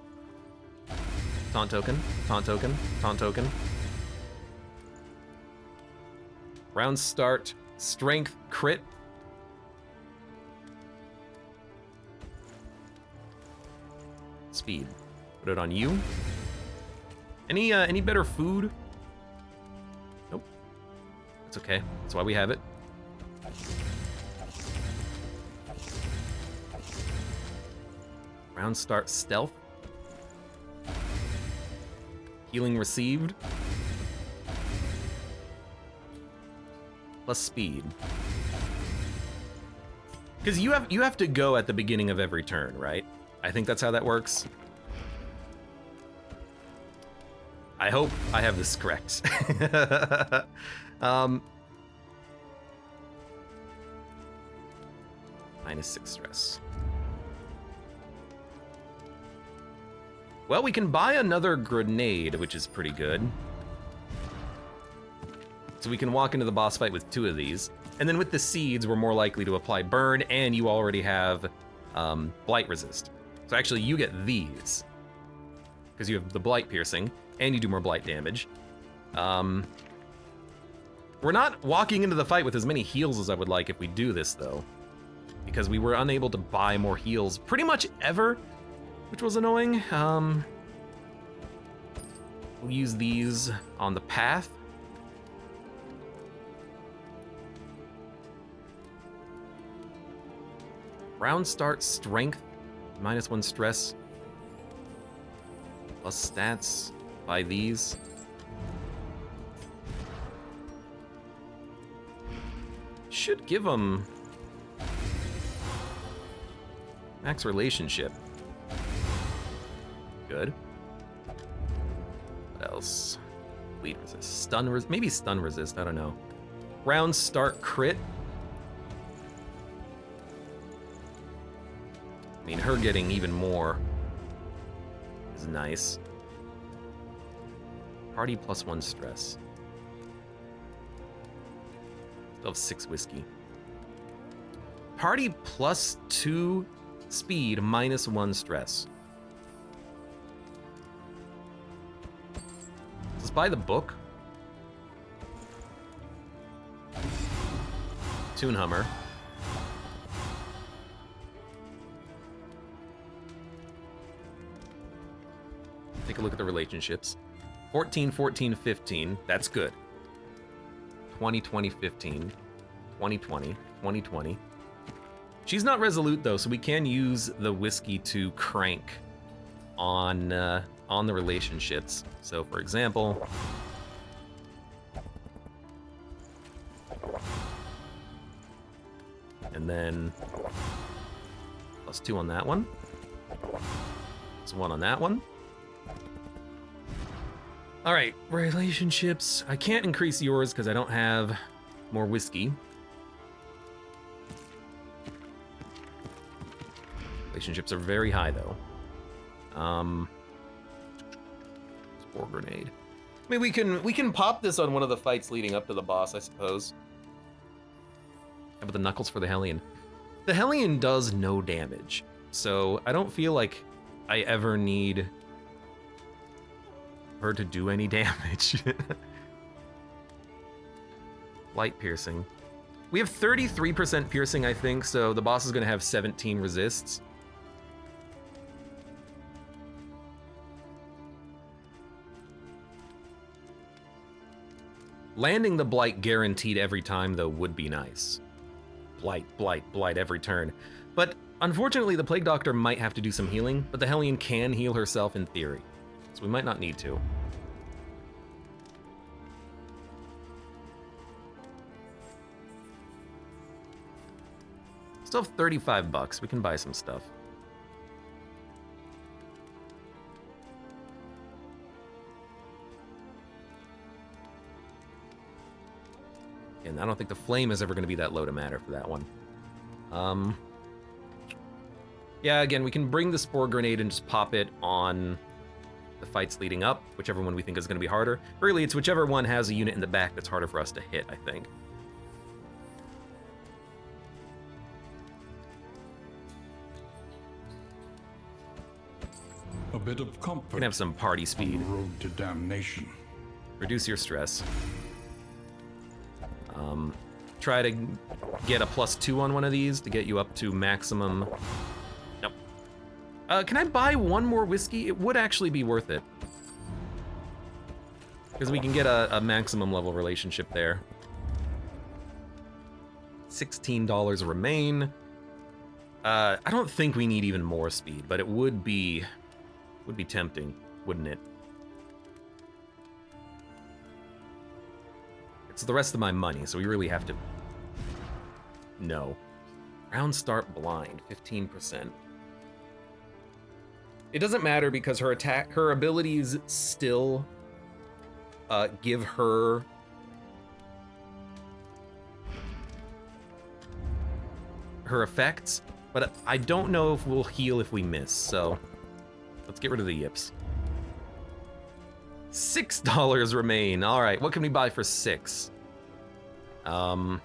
Taunt token, taunt token, taunt token. Round start, strength, crit. Speed. Put it on you. Any better food? Nope. That's okay. That's why we have it. Round start stealth. Healing received. Plus speed. Because you have to go at the beginning of every turn, right? I think that's how that works. I hope I have this correct. -6 stress. Well, we can buy another grenade, which is pretty good. So we can walk into the boss fight with 2 of these. And then with the seeds, we're more likely to apply burn, and you already have blight resist. So actually, you get these, because you have the blight piercing, and you do more blight damage. We're not walking into the fight with as many heals as I would like if we do this, though, because we were unable to buy more heals pretty much ever, which was annoying. We'll use these on the path. Round start strength, -1 stress, plus stats by these. Should give them max relationship. Good. What else? Bleed resist, stun resist, maybe stun resist, I don't know. Round start crit. I mean, her getting even more is nice. Party +1 stress. Still have 6 whiskey. Party +2 speed, -1 stress. Let's buy the book. Toon Hummer. Take a look at the relationships. 14, 14, 15. That's good. 20, 20, 15. 20, 20, 20, 20. She's not resolute, though, so we can use the whiskey to crank on the relationships. So, for example... And then... +2 on that one. +1 on that one. All right, relationships. I can't increase yours because I don't have more whiskey. Relationships are very high, though. Spore grenade. I mean, we can pop this on one of the fights leading up to the boss, I suppose. How about the knuckles for the Hellion? The Hellion does no damage, so I don't feel like I ever need her to do any damage. Light piercing. We have 33% piercing, I think, so the boss is going to have 17 resists. Landing the blight guaranteed every time, though, would be nice. Blight, blight, blight every turn. But unfortunately, the Plague Doctor might have to do some healing, but the Hellion can heal herself in theory. So we might not need to. Still have 35 bucks. We can buy some stuff. And I don't think the flame is ever going to be that low to matter for that one. Yeah, again, we can bring the spore grenade and just pop it on the fights leading up, whichever one we think is going to be harder. Really, it's whichever one has a unit in the back that's harder for us to hit, I think. A bit of comfort. Can have some party speed. On the road to damnation. Reduce your stress. Try to get a +2 on one of these to get you up to maximum. Nope. Can I buy one more whiskey? It would actually be worth it. Because we can get a maximum level relationship there. $16 remain. I don't think we need even more speed, but it would be tempting, wouldn't it? It's the rest of my money, so we really have to... No. Round start blind, 15%. It doesn't matter because her abilities still give her effects, but I don't know if we'll heal if we miss, so let's get rid of the yips. $6 remain. All right, what can we buy for 6? Probably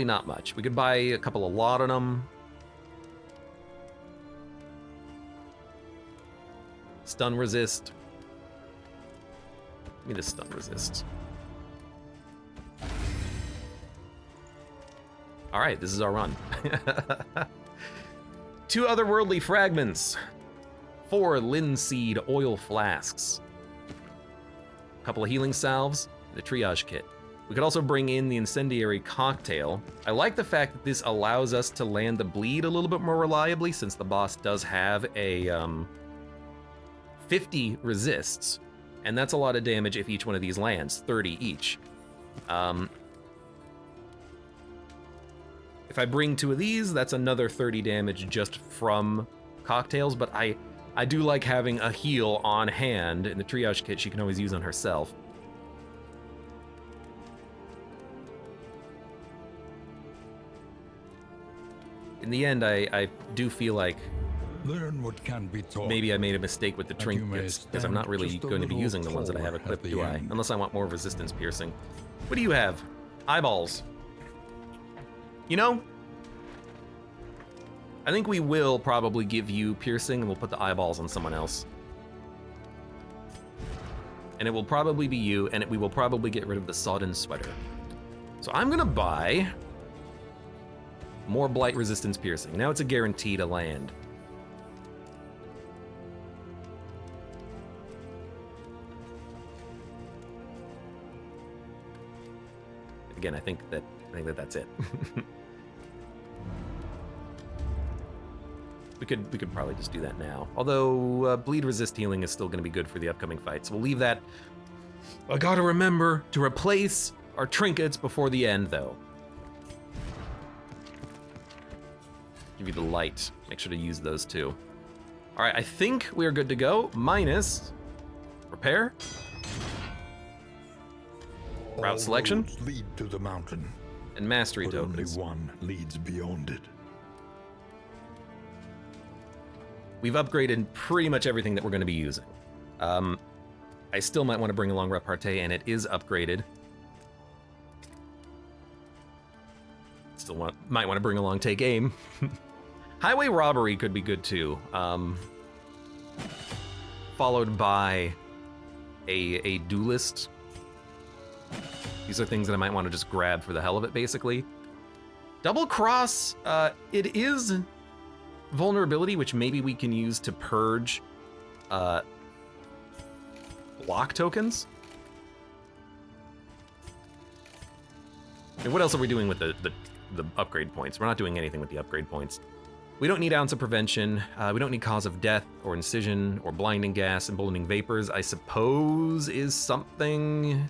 not much. We could buy a couple of laudanum. Stun resist. Give me the stun resist. All right, this is our run. 2 otherworldly fragments. 4 linseed oil flasks. A couple of healing salves, the triage kit. We could also bring in the incendiary cocktail. I like the fact that this allows us to land the bleed a little bit more reliably since the boss does have a 50 resists, and that's a lot of damage if each one of these lands, 30 each. If I bring 2 of these, that's another 30 damage just from cocktails, but I do like having a heal on hand in the triage kit she can always use on herself. In the end, I do feel like Learn what can be taught. maybe I made a mistake with the And you may trinkets, because I'm not stand really just a going to be little using the ones that I have taller equipped, at do the I? end. Unless I want more resistance piercing. What do you have? Eyeballs. You know, I think we will probably give you piercing and we'll put the eyeballs on someone else. And it will probably be you, and we will probably get rid of the sodden sweater. So I'm gonna buy more blight resistance piercing. Now it's a guarantee to land. Again, I think that's it. We could probably just do that now. Although bleed resist healing is still going to be good for the upcoming fights. We'll leave that. I gotta remember to replace our trinkets before the end, though. Give you the light. Make sure to use those too. All right, I think we are good to go. Minus repair. Route All selection. roads lead to the mountain, And mastery but only tokens. one leads beyond it. We've upgraded pretty much everything that we're going to be using. I still might want to bring along repartee, and it is upgraded. Still might want to bring along take aim. Highway robbery could be good too. Followed by a duelist. These are things that I might want to just grab for the hell of it, basically. Double cross, it is vulnerability, which maybe we can use to purge block tokens. And what else are we doing with the upgrade points? We're not doing anything with the upgrade points. We don't need ounce of prevention. We don't need cause of death or incision or blinding gas, emboldening vapors, I suppose is something.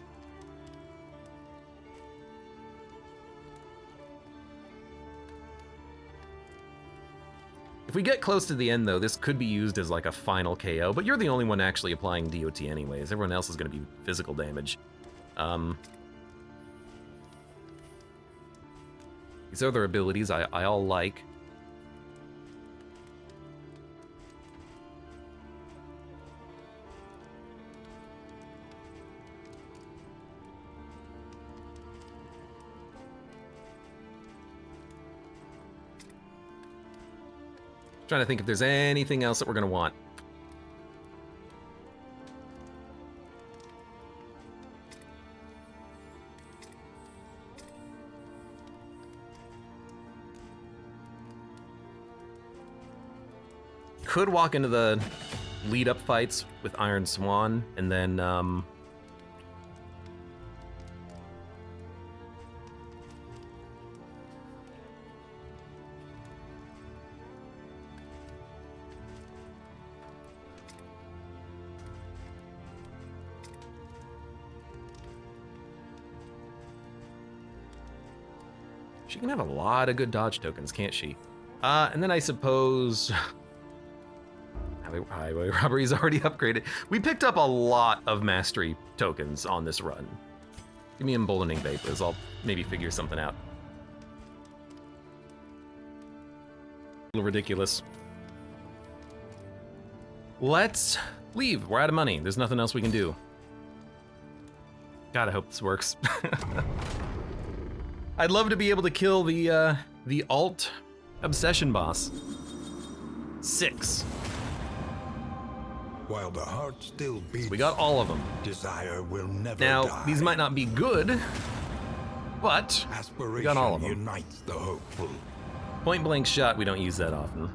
If we get close to the end, though, this could be used as like a final KO, but you're the only one actually applying DOT anyways. Everyone else is going to be physical damage. These other abilities I all like. Trying to think if there's anything else that we're going to want. Could walk into the lead-up fights with Iron Swan, and then she can have a lot of good dodge tokens, can't she? And then I suppose Highway robbery is already upgraded. We picked up a lot of mastery tokens on this run. Give me emboldening vapors. I'll maybe figure something out. A little ridiculous. Let's leave. We're out of money. There's nothing else we can do. God, I hope this works. I'd love to be able to kill the alt obsession boss. 6. While the heart still beats, We got all of them. desire will never Now, die. these might not be good, but Aspiration we got all of them. unites the hopeful. Point blank shot, we don't use that often.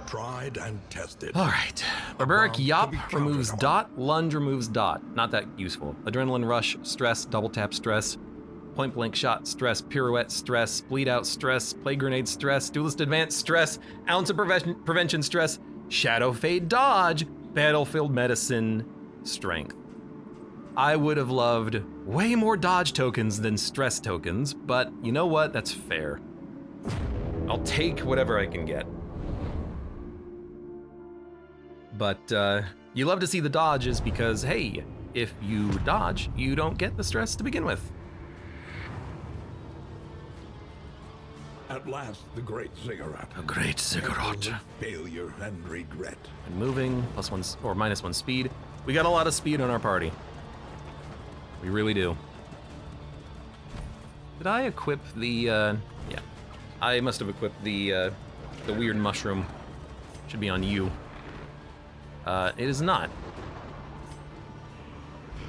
Tried and tested. All right. Barbaric bomb to Yop be counted removes on. dot, lunge removes dot. Not that useful. Adrenaline rush, stress, double tap stress. Point blank shot, stress, pirouette, stress, bleed out, stress, play grenade, stress, duelist advance, stress, ounce of prevention, stress, shadow fade, dodge, battlefield medicine, strength. I would have loved way more dodge tokens than stress tokens, but you know what? That's fair. I'll take whatever I can get. But you love to see the dodges because, hey, if you dodge, you don't get the stress to begin with. At last, the great cigarette. A great cigarette. Failure and regret. And moving, +1 or -1 speed. We got a lot of speed on our party. We really do. Did I equip the, yeah. I must have equipped the weird mushroom. Should be on you. It is not.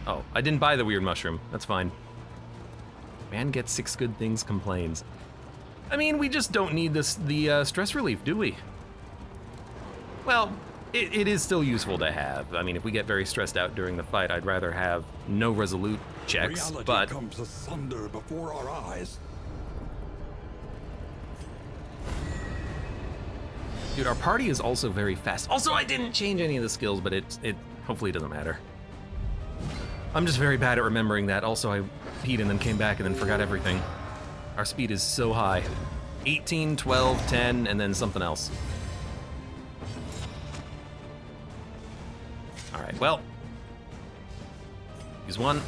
Oh, I didn't buy the weird mushroom. That's fine. Man gets 6 good things, complains. I mean, we just don't need the stress relief, do we? Well, it is still useful to have. I mean, if we get very stressed out during the fight, I'd rather have no resolute checks, Reality but comes asunder before our eyes. dude, our party is also very fast. Also, I didn't change any of the skills, but it hopefully doesn't matter. I'm just very bad at remembering that. Also, I peed and then came back and then forgot everything. Our speed is so high. 18, 12, 10, and then something else. All right, well. Use one.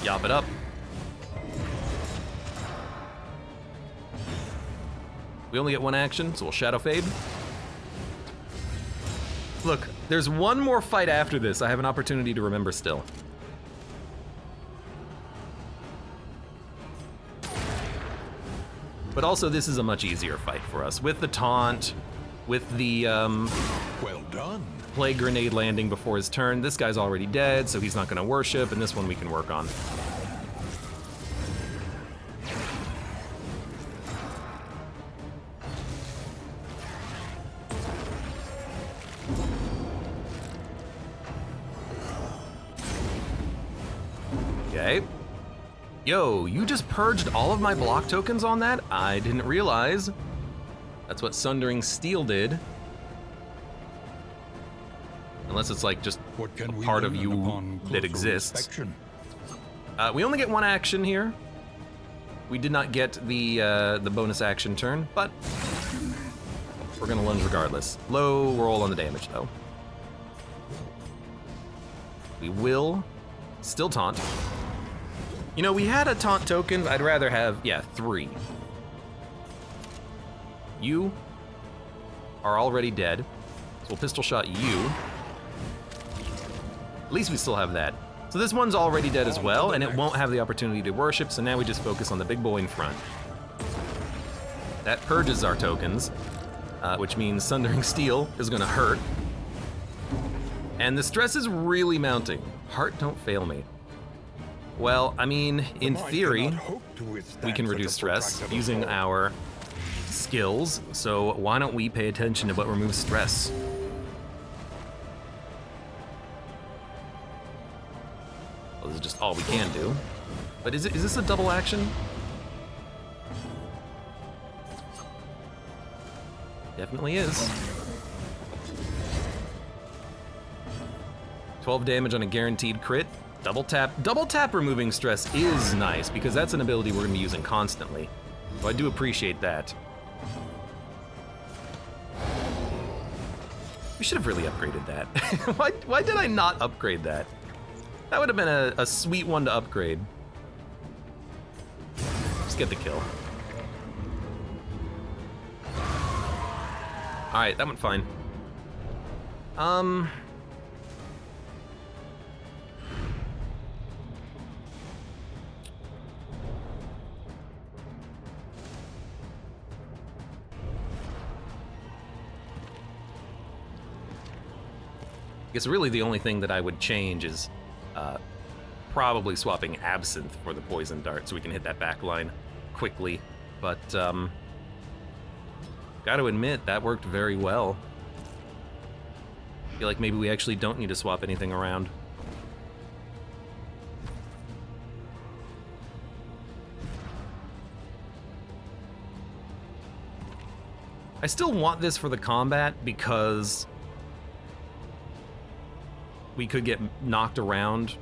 Yop it up. We only get one action, so we'll Shadow Fade. Look, there's one more fight after this I have an opportunity to remember still. But also, this is a much easier fight for us. With the taunt, with the Well done. play grenade landing before his turn. This guy's already dead, so he's not gonna worship, and this one we can work on. Okay. Yo, you just purged all of my block tokens on that? I didn't realize. That's what Sundering Steel did. Unless it's like just What can a we part of learn you upon that closer exists. inspection? We only get one action here. We did not get the bonus action turn, but we're gonna lunge regardless. Low roll on the damage though. We will still taunt. You know, we had a taunt token. I'd rather have, yeah, 3. You are already dead, so we'll pistol shot you. At least we still have that. So this one's already dead as well, and it won't have the opportunity to worship, so now we just focus on the big boy in front. That purges our tokens, which means Sundering Steel is gonna hurt. And the stress is really mounting. Heart, don't fail me. Well, I mean, in The mind theory, cannot hope to withstand we can such a reduce stress protracted using assault. our skills, so why don't we pay attention to what removes stress? Well, this is just all we can do. But is this a double action? Definitely is. 12 damage on a guaranteed crit. Double tap removing stress is nice because that's an ability we're gonna be using constantly. So I do appreciate that. We should have really upgraded that. Why did I not upgrade that? That would have been a sweet one to upgrade. Just get the kill. Alright, that went fine. I guess really the only thing that I would change is probably swapping Absinthe for the Poison Dart so we can hit that back line quickly. But gotta admit, that worked very well. I feel like maybe we actually don't need to swap anything around. I still want this for the combat because we could get knocked around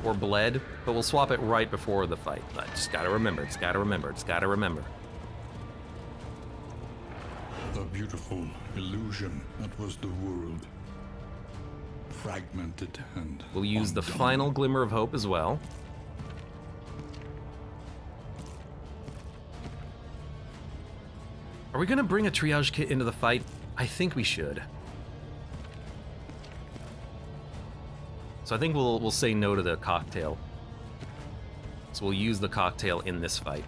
or bled, but we'll swap it right before the fight. I just gotta remember, just gotta remember, just gotta remember. The beautiful illusion that was the world. Fragmented and We'll use the undone. final glimmer of hope as well. Are we gonna bring a triage kit into the fight? I think we should. So I think we'll say no to the cocktail. So we'll use the cocktail in this fight.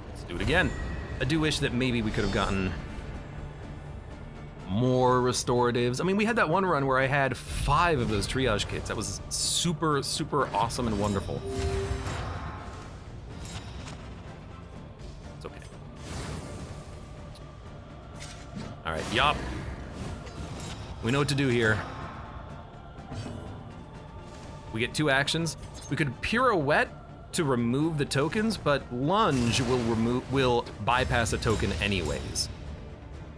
Let's do it again. I do wish that maybe we could have gotten more restoratives. I mean, we had that one run where I had 5 of those triage kits. That was super, super awesome and wonderful. It's okay. All right, yup. We know what to do here. We get 2 actions. We could pirouette to remove the tokens, but lunge will bypass a token anyways.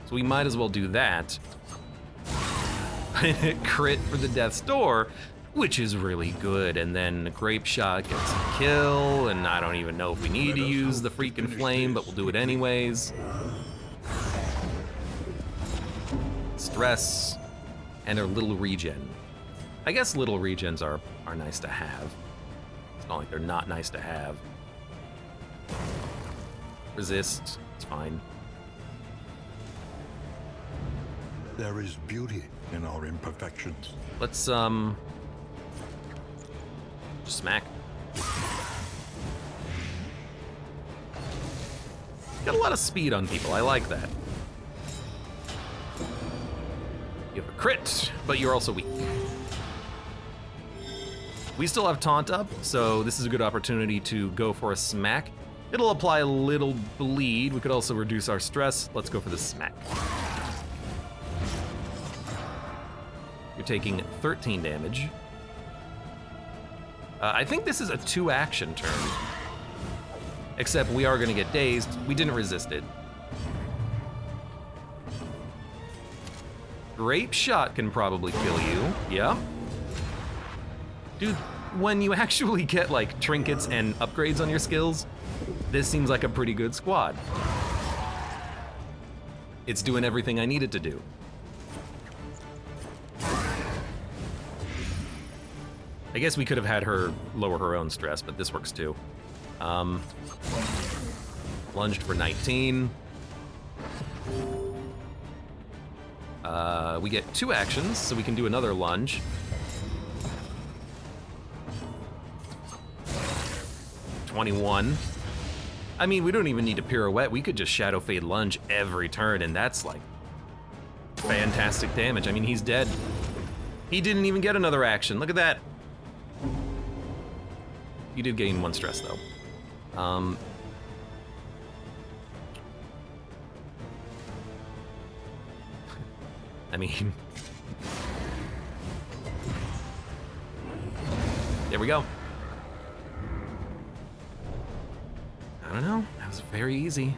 So we might as well do that. Crit for the Death's Door, which is really good. And then Grape Shot gets a kill, and I don't even know if we need to use the freaking flame, but we'll do it anyways. Stress, and our little regen. I guess little regens are nice to have. It's not like they're not nice to have. Resist, it's fine. There is beauty in our imperfections. Let's just smack. Got a lot of speed on people, I like that. You have a crit, but you're also weak. We still have taunt up, so this is a good opportunity to go for a smack. It'll apply a little bleed. We could also reduce our stress. Let's go for the smack. You're taking 13 damage. I think this is a 2-action turn. Except we are gonna get dazed. We didn't resist it. Grape Shot can probably kill you. Yeah. Dude, when you actually get like trinkets and upgrades on your skills, this seems like a pretty good squad. It's doing everything I need it to do. I guess we could have had her lower her own stress, but this works too. Lunged for 19. We get 2 actions, so we can do another lunge. $21. I mean, we don't even need to pirouette. We could just Shadow Fade lunge every turn, and that's like fantastic damage. I mean, he's dead. He didn't even get another action. Look at that. You did gain 1 stress, though. I mean... There we go. I don't know. That was very easy.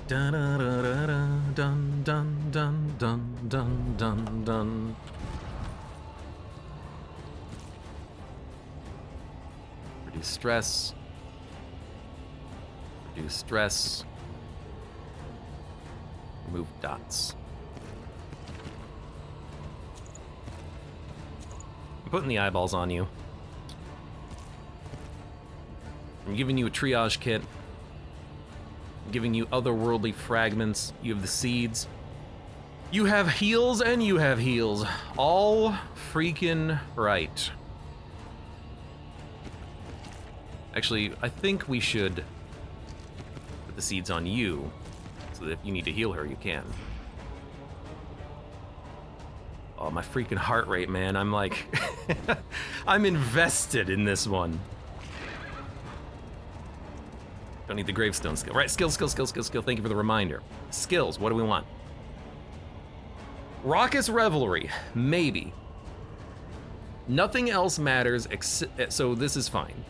Dun dun dun dun dun dun dun dun dun dun. Reduce stress. Reduce stress. Remove dots. I'm putting the eyeballs on you. I'm giving you a triage kit. I'm giving you otherworldly fragments. You have the seeds. You have heals and you have heals. All freaking right. Actually, I think we should put the seeds on you, so that if you need to heal her, you can. Oh, my freaking heart rate, man. I'm like, I'm invested in this one. Don't need the gravestone skill. Right, skill. Thank you for the reminder. Skills, what do we want? Raucous Revelry, maybe. Nothing else matters, so this is fine.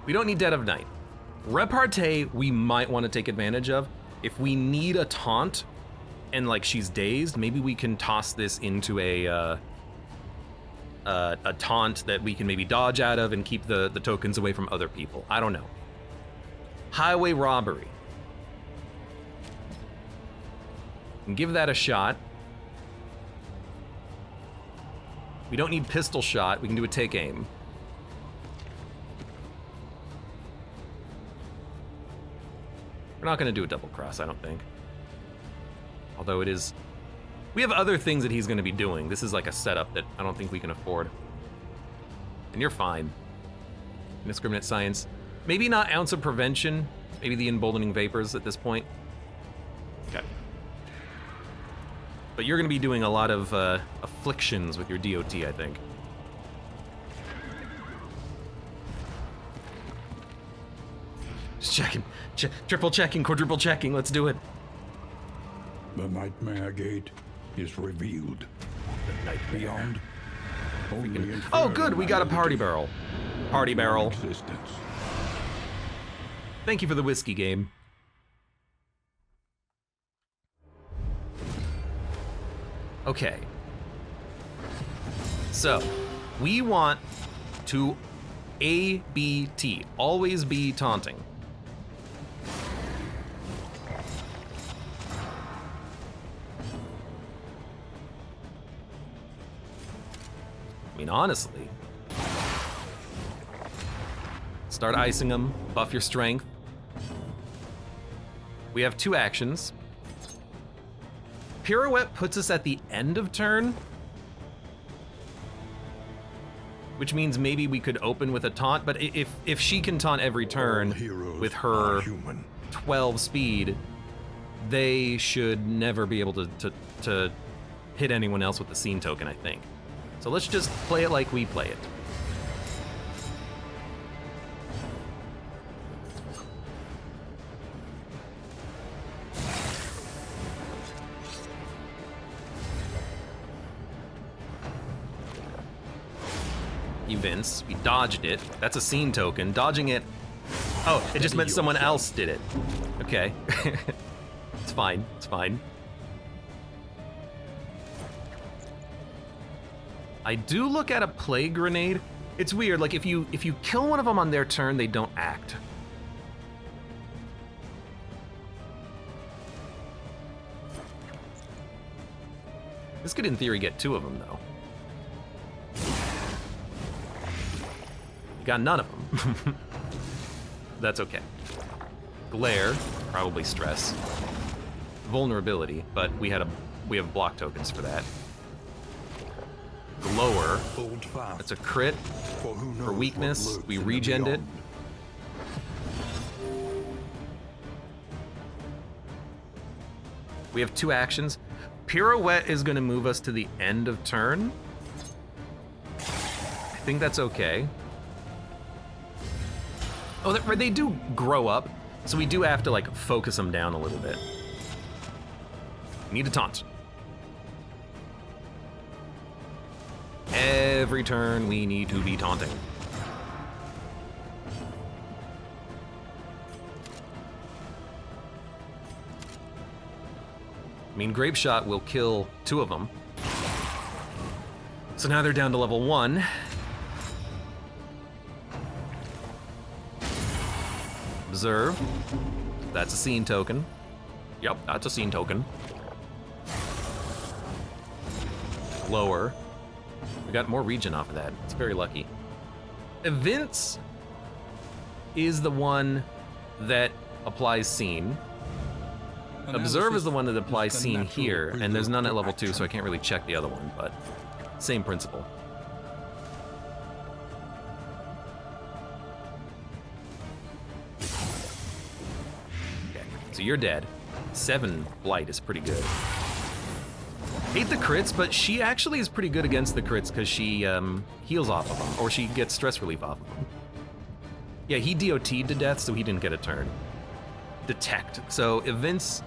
We don't need Dead of Night. Repartee, we might want to take advantage of. If we need a taunt, and like she's dazed, maybe we can toss this into a taunt that we can maybe dodge out of and keep the tokens away from other people. I don't know. Highway Robbery. And give that a shot. We don't need Pistol Shot. We can do a Take Aim. We're not going to do a double cross, I don't think. Although it is... We have other things that he's going to be doing. This is like a setup that I don't think we can afford. And you're fine. Indiscriminate Science. Maybe not Ounce of Prevention. Maybe the Emboldening Vapors at this point. Okay. But you're going to be doing a lot of afflictions with your DOT, I think. Just checking. Triple checking, quadruple checking. Let's do it. The Nightmare Gate is revealed. Beyond. Only Oh, good. We got a party barrel. Party barrel. Existence. Thank you for the whiskey game. Okay. So, we want to ABT, always be taunting. I mean, honestly, start icing them, buff your strength. We have 2 actions. Pirouette puts us at the end of turn, which means maybe we could open with a taunt, but if she can taunt every turn with her 12 speed, they should never be able to hit anyone else with the scene token, I think. So let's just play it like we play it. Vince, we dodged it. That's a scene token. Dodging it. Oh, it just meant someone else did it. Okay. It's fine. It's fine. I do look at a plague grenade. It's weird. Like if you kill one of them on their turn, they don't act. This could, in theory, get 2 of them, though. Got none of them. That's okay. Glare, probably stress. Vulnerability, but we have block tokens for that. Glower, that's a crit. For weakness, we regened it. We have 2 actions. Pirouette is going to move us to the end of turn. I think that's okay. Oh, they do grow up, so we do have to, like, focus them down a little bit. We need to taunt. Every turn, we need to be taunting. I mean, Grape Shot will kill 2 of them. So now they're down to level 1. Observe. That's a scene token. Yep, that's a scene token. Lower. We got more region off of that. It's very lucky. Events is the one that applies scene. Observe is the one that applies scene here, and there's none at level 2, so I can't really check the other one, but same principle. Okay, so you're dead. 7 blight is pretty good. Hate the crits, but she actually is pretty good against the crits because she heals off of them, or she gets stress relief off of them. Yeah, he DOT'd to death, so he didn't get a turn. Detect. So events,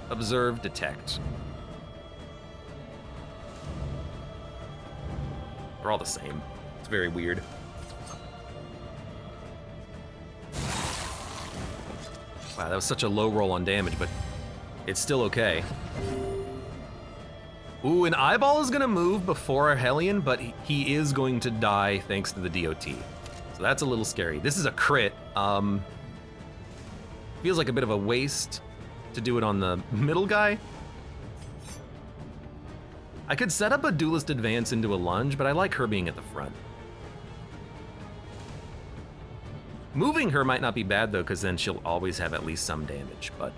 observe, detect. They're all the same. It's very weird. Wow, that was such a low roll on damage, but it's still okay. Ooh, an eyeball is gonna move before a Hellion, but he is going to die thanks to the DOT. So that's a little scary. This is a crit. Feels like a bit of a waste to do it on the middle guy. I could set up a Duelist Advance into a lunge, but I like her being at the front. Moving her might not be bad though, because then she'll always have at least some damage, but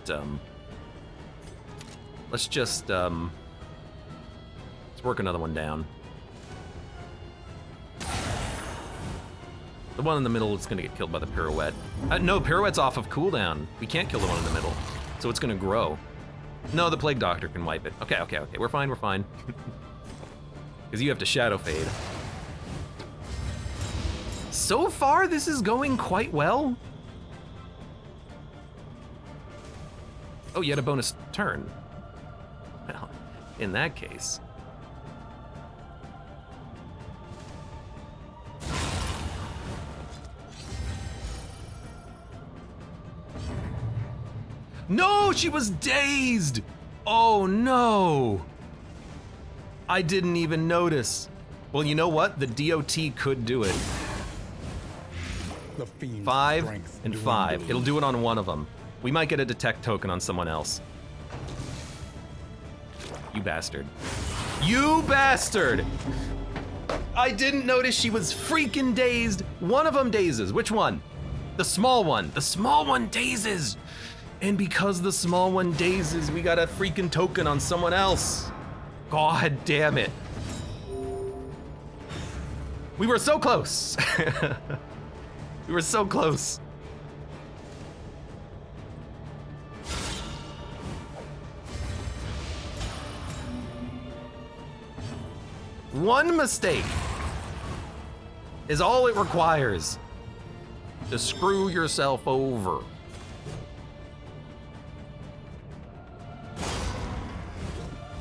let's just, let's work another one down. The one in the middle is gonna get killed by the pirouette. No, pirouette's off of cooldown. We can't kill the one in the middle, so it's gonna grow. No, the Plague Doctor can wipe it. Okay, we're fine. Because you have to Shadow Fade. So far, this is going quite well. Oh, you had a bonus turn. Well, in that case. No, she was dazed! Oh no! I didn't even notice. Well, you know what? The DOT could do it. 5 and 5. It'll do it on one of them. We might get a detect token on someone else. You bastard. You bastard! I didn't notice she was freaking dazed. One of them dazes. Which one? The small one. The small one dazes. And because the small one dazes, we got a freaking token on someone else. God damn it. We were so close. We were so close. One mistake is all it requires to screw yourself over.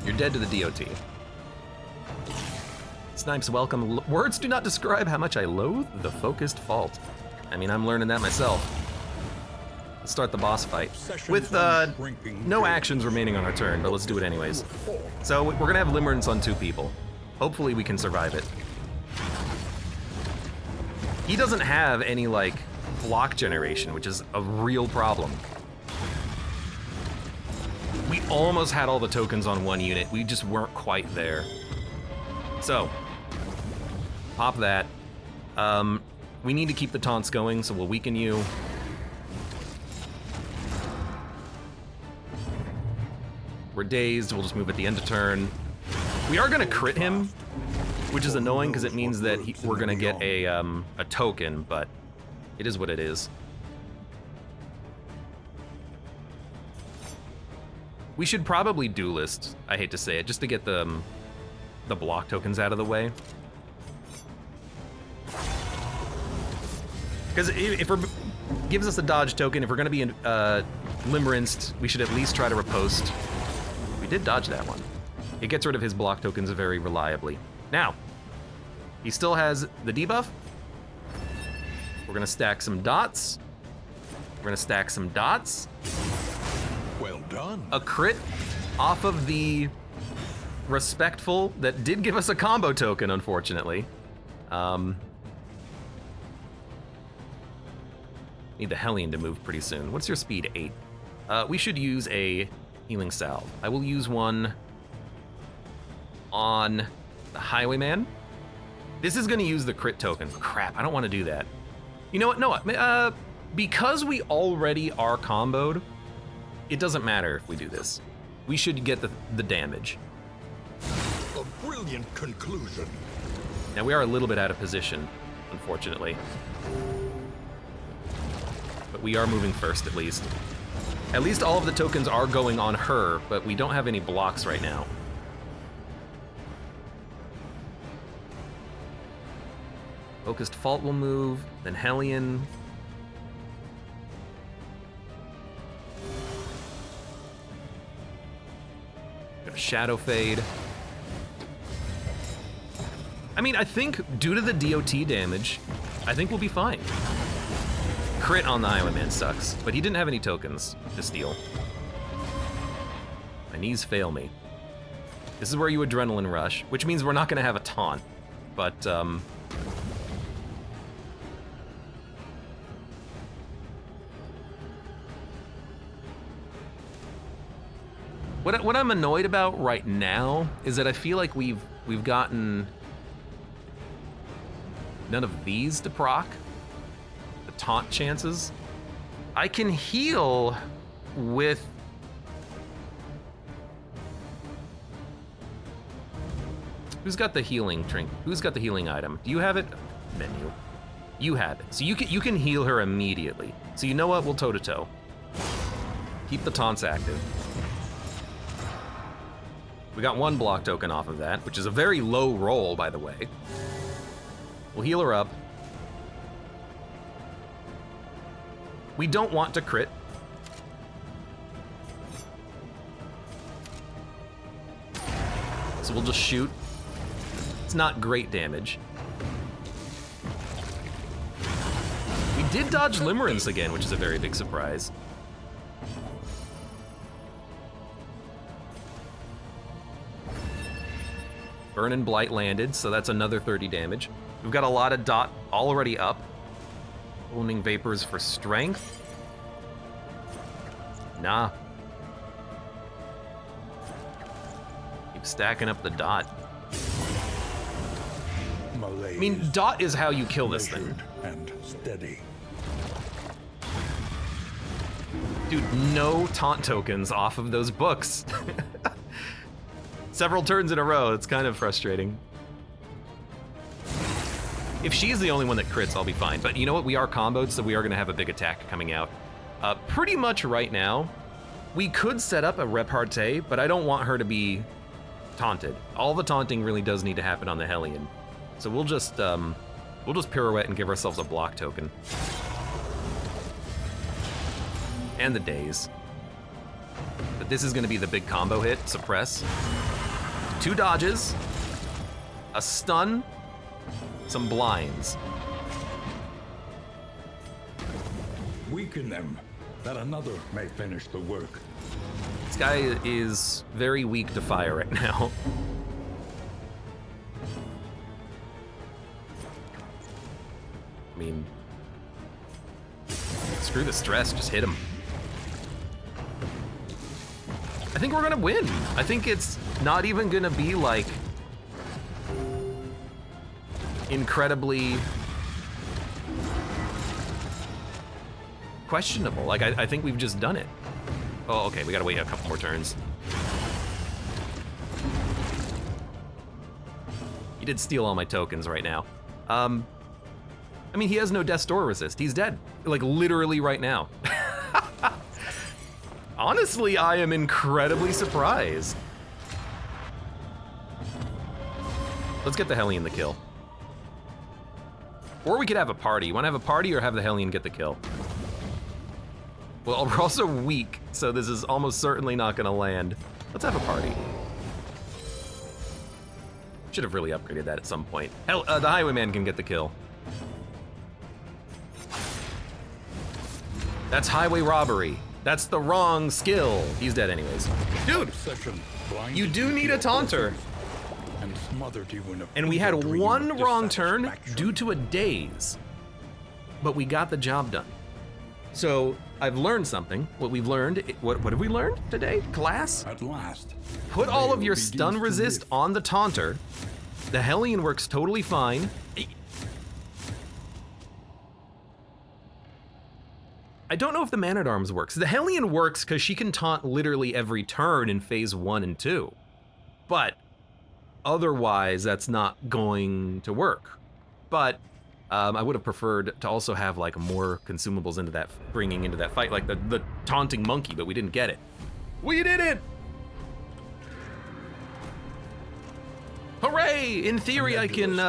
You're dead to the DOT. Snipes welcome. Words do not describe how much I loathe the focused fault. I mean, I'm learning that myself. Let's start the boss fight. With no actions remaining on our turn, but let's do it anyways. So we're gonna have Limerence on 2 people. Hopefully we can survive it. He doesn't have any, like, block generation, which is a real problem. We almost had all the tokens on one unit. We just weren't quite there. So, pop that. We need to keep the taunts going, so we'll weaken you. We're dazed, we'll just move at the end of turn. We are gonna crit him, which is annoying because it means that we're gonna get a token, but it is what it is. We should probably duelist, I hate to say it, just to get the block tokens out of the way. Because if we're gives us a dodge token, if we're gonna be Limerenced, we should at least try to riposte. We did dodge that one. It gets rid of his block tokens very reliably. Now, he still has the debuff. We're gonna stack some dots. We're gonna stack some dots. Well done. A crit off of the respectful that did give us a combo token, unfortunately. Need the Hellion to move pretty soon. What's your speed? 8. We should use a healing salve. I will use one on the Highwayman. This is gonna use the crit token. Crap, I don't wanna do that. You know what, no, because we already are comboed, it doesn't matter if we do this. We should get the damage. A brilliant conclusion. Now we are a little bit out of position, unfortunately. But we are moving first, at least. At least all of the tokens are going on her, but we don't have any blocks right now. Focused Fault will move, then Hellion. Got a Shadow Fade. I mean, I think due to the DOT damage, I think we'll be fine. Crit on the Highwayman sucks, but he didn't have any tokens to steal. My knees fail me. This is where you adrenaline rush, which means we're not gonna have a taunt, but what I'm annoyed about right now is that I feel like we've gotten none of these to proc. The taunt chances. I can heal with who's got the healing drink? Who's got the healing item? Do you have it? Menu. You have it. So you can heal her immediately. So you know what? We'll toe to toe. Keep the taunts active. We got 1 block token off of that, which is a very low roll, by the way. We'll heal her up. We don't want to crit. So we'll just shoot. It's not great damage. We did dodge Limerence again, which is a very big surprise. Burn and Blight landed, so that's another 30 damage. We've got a lot of dot already up. Wounding Vapors for strength. Nah. Keep stacking up the dot. Malaise. I mean, dot is how you kill this thing. And steady. Dude, no taunt tokens off of those books. Several turns in a row, it's kind of frustrating. If she's the only one that crits, I'll be fine. But you know what? We are comboed, so we are gonna have a big attack coming out. Pretty much right now, we could set up a repartee, but I don't want her to be taunted. All the taunting really does need to happen on the Hellion. So we'll just pirouette and give ourselves a block token. And the daze. But this is gonna be the big combo hit, suppress. 2 dodges, a stun, some blinds. Weaken them, that another may finish the work. This guy is very weak to fire right now. I mean, screw the stress, just hit him. I think we're gonna win. I think it's not even gonna be like incredibly questionable. Like, I think we've just done it. Oh, okay, we gotta wait a couple more turns. He did steal all my tokens right now. I mean, he has no Death's Door resist. He's dead, like literally right now. Honestly, I am incredibly surprised. Let's get the Hellion the kill. Or we could have a party. You wanna have a party or have the Hellion get the kill? Well, we're also weak, so this is almost certainly not gonna land. Let's have a party. Should have really upgraded that at some point. Hell, the Highwayman can get the kill. That's highway robbery. That's the wrong skill. He's dead anyways. Dude, you do need a taunter. And we had one wrong turn due to a daze, but we got the job done. So I've learned something. What we've learned, what have we learned today, class? At last. Put all of your stun resist on the taunter. The Hellion works totally fine. I don't know if the Man-at-Arms works. The Hellion works because she can taunt literally every turn in phase 1 and 2. But otherwise, that's not going to work. But I would have preferred to also have like more consumables into that, bringing into that fight, like the taunting monkey, but we didn't get it. We did it! Hooray! In theory, I can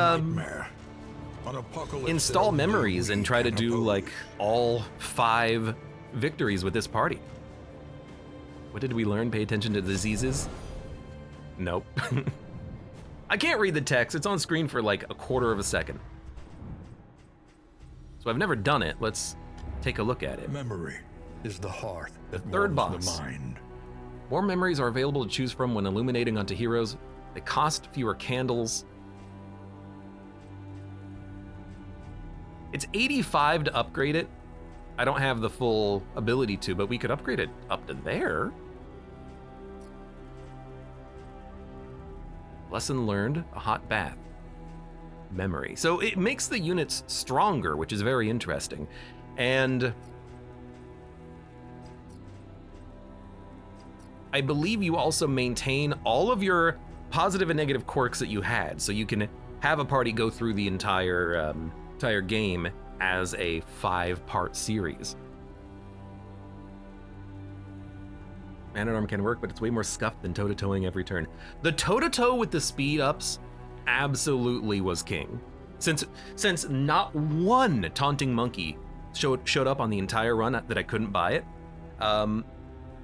install memories and try to do like all 5 victories with this party. What did we learn? Pay attention to diseases? Nope. I can't read the text. It's on screen for like a quarter of a second. So I've never done it. Let's take a look at it. Memory is the heart that Third warms boss. the mind. More memories are available to choose from when illuminating onto heroes. They cost fewer candles. It's 85 to upgrade it. I don't have the full ability to, but we could upgrade it up to there. Lesson learned, a hot bath. Memory. So it makes the units stronger, which is very interesting. And I believe you also maintain all of your positive and negative quirks that you had, so you can have a party go through the entire game as a 5-part series. Man-at-Arm can work, but it's way more scuffed than toe-to-toeing every turn. The toe-to-toe with the speed ups absolutely was king. Since not one taunting monkey showed up on the entire run that I couldn't buy it,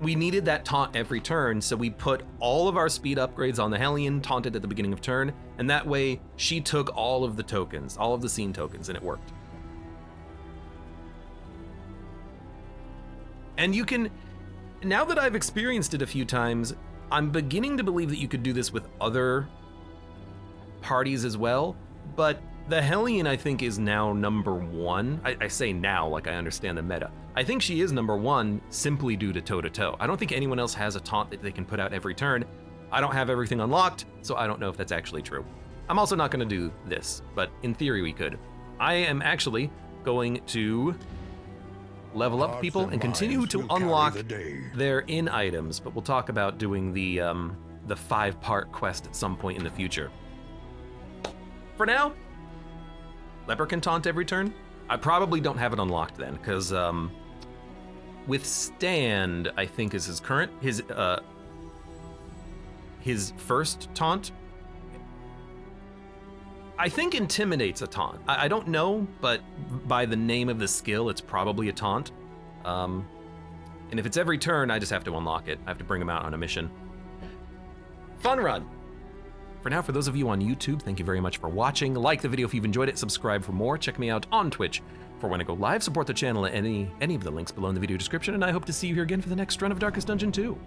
we needed that taunt every turn, so we put all of our speed upgrades on the Hellion, taunted at the beginning of turn, and that way she took all of the tokens, all of the scene tokens, and it worked. And you can, now that I've experienced it a few times, I'm beginning to believe that you could do this with other parties as well, but the Hellion, I think, is now number 1. I say now like I understand the meta. I think she is number 1 simply due to toe-to-toe. I don't think anyone else has a taunt that they can put out every turn. I don't have everything unlocked, so I don't know if that's actually true. I'm also not gonna do this, but in theory we could. I am actually going to level up people and continue to unlock their in items, but we'll talk about doing the 5-part quest at some point in the future. For now, Leper can taunt every turn. I probably don't have it unlocked then, because Withstand, I think, is his current, his first taunt. I think Intimidate's a taunt. I don't know, but by the name of the skill, it's probably a taunt. And if it's every turn, I just have to unlock it. I have to bring him out on a mission. Fun run. For now, for those of you on YouTube, thank you very much for watching. Like the video if you've enjoyed it, subscribe for more. Check me out on Twitch for when I go live. Support the channel at any of the links below in the video description, and I hope to see you here again for the next run of Darkest Dungeon 2.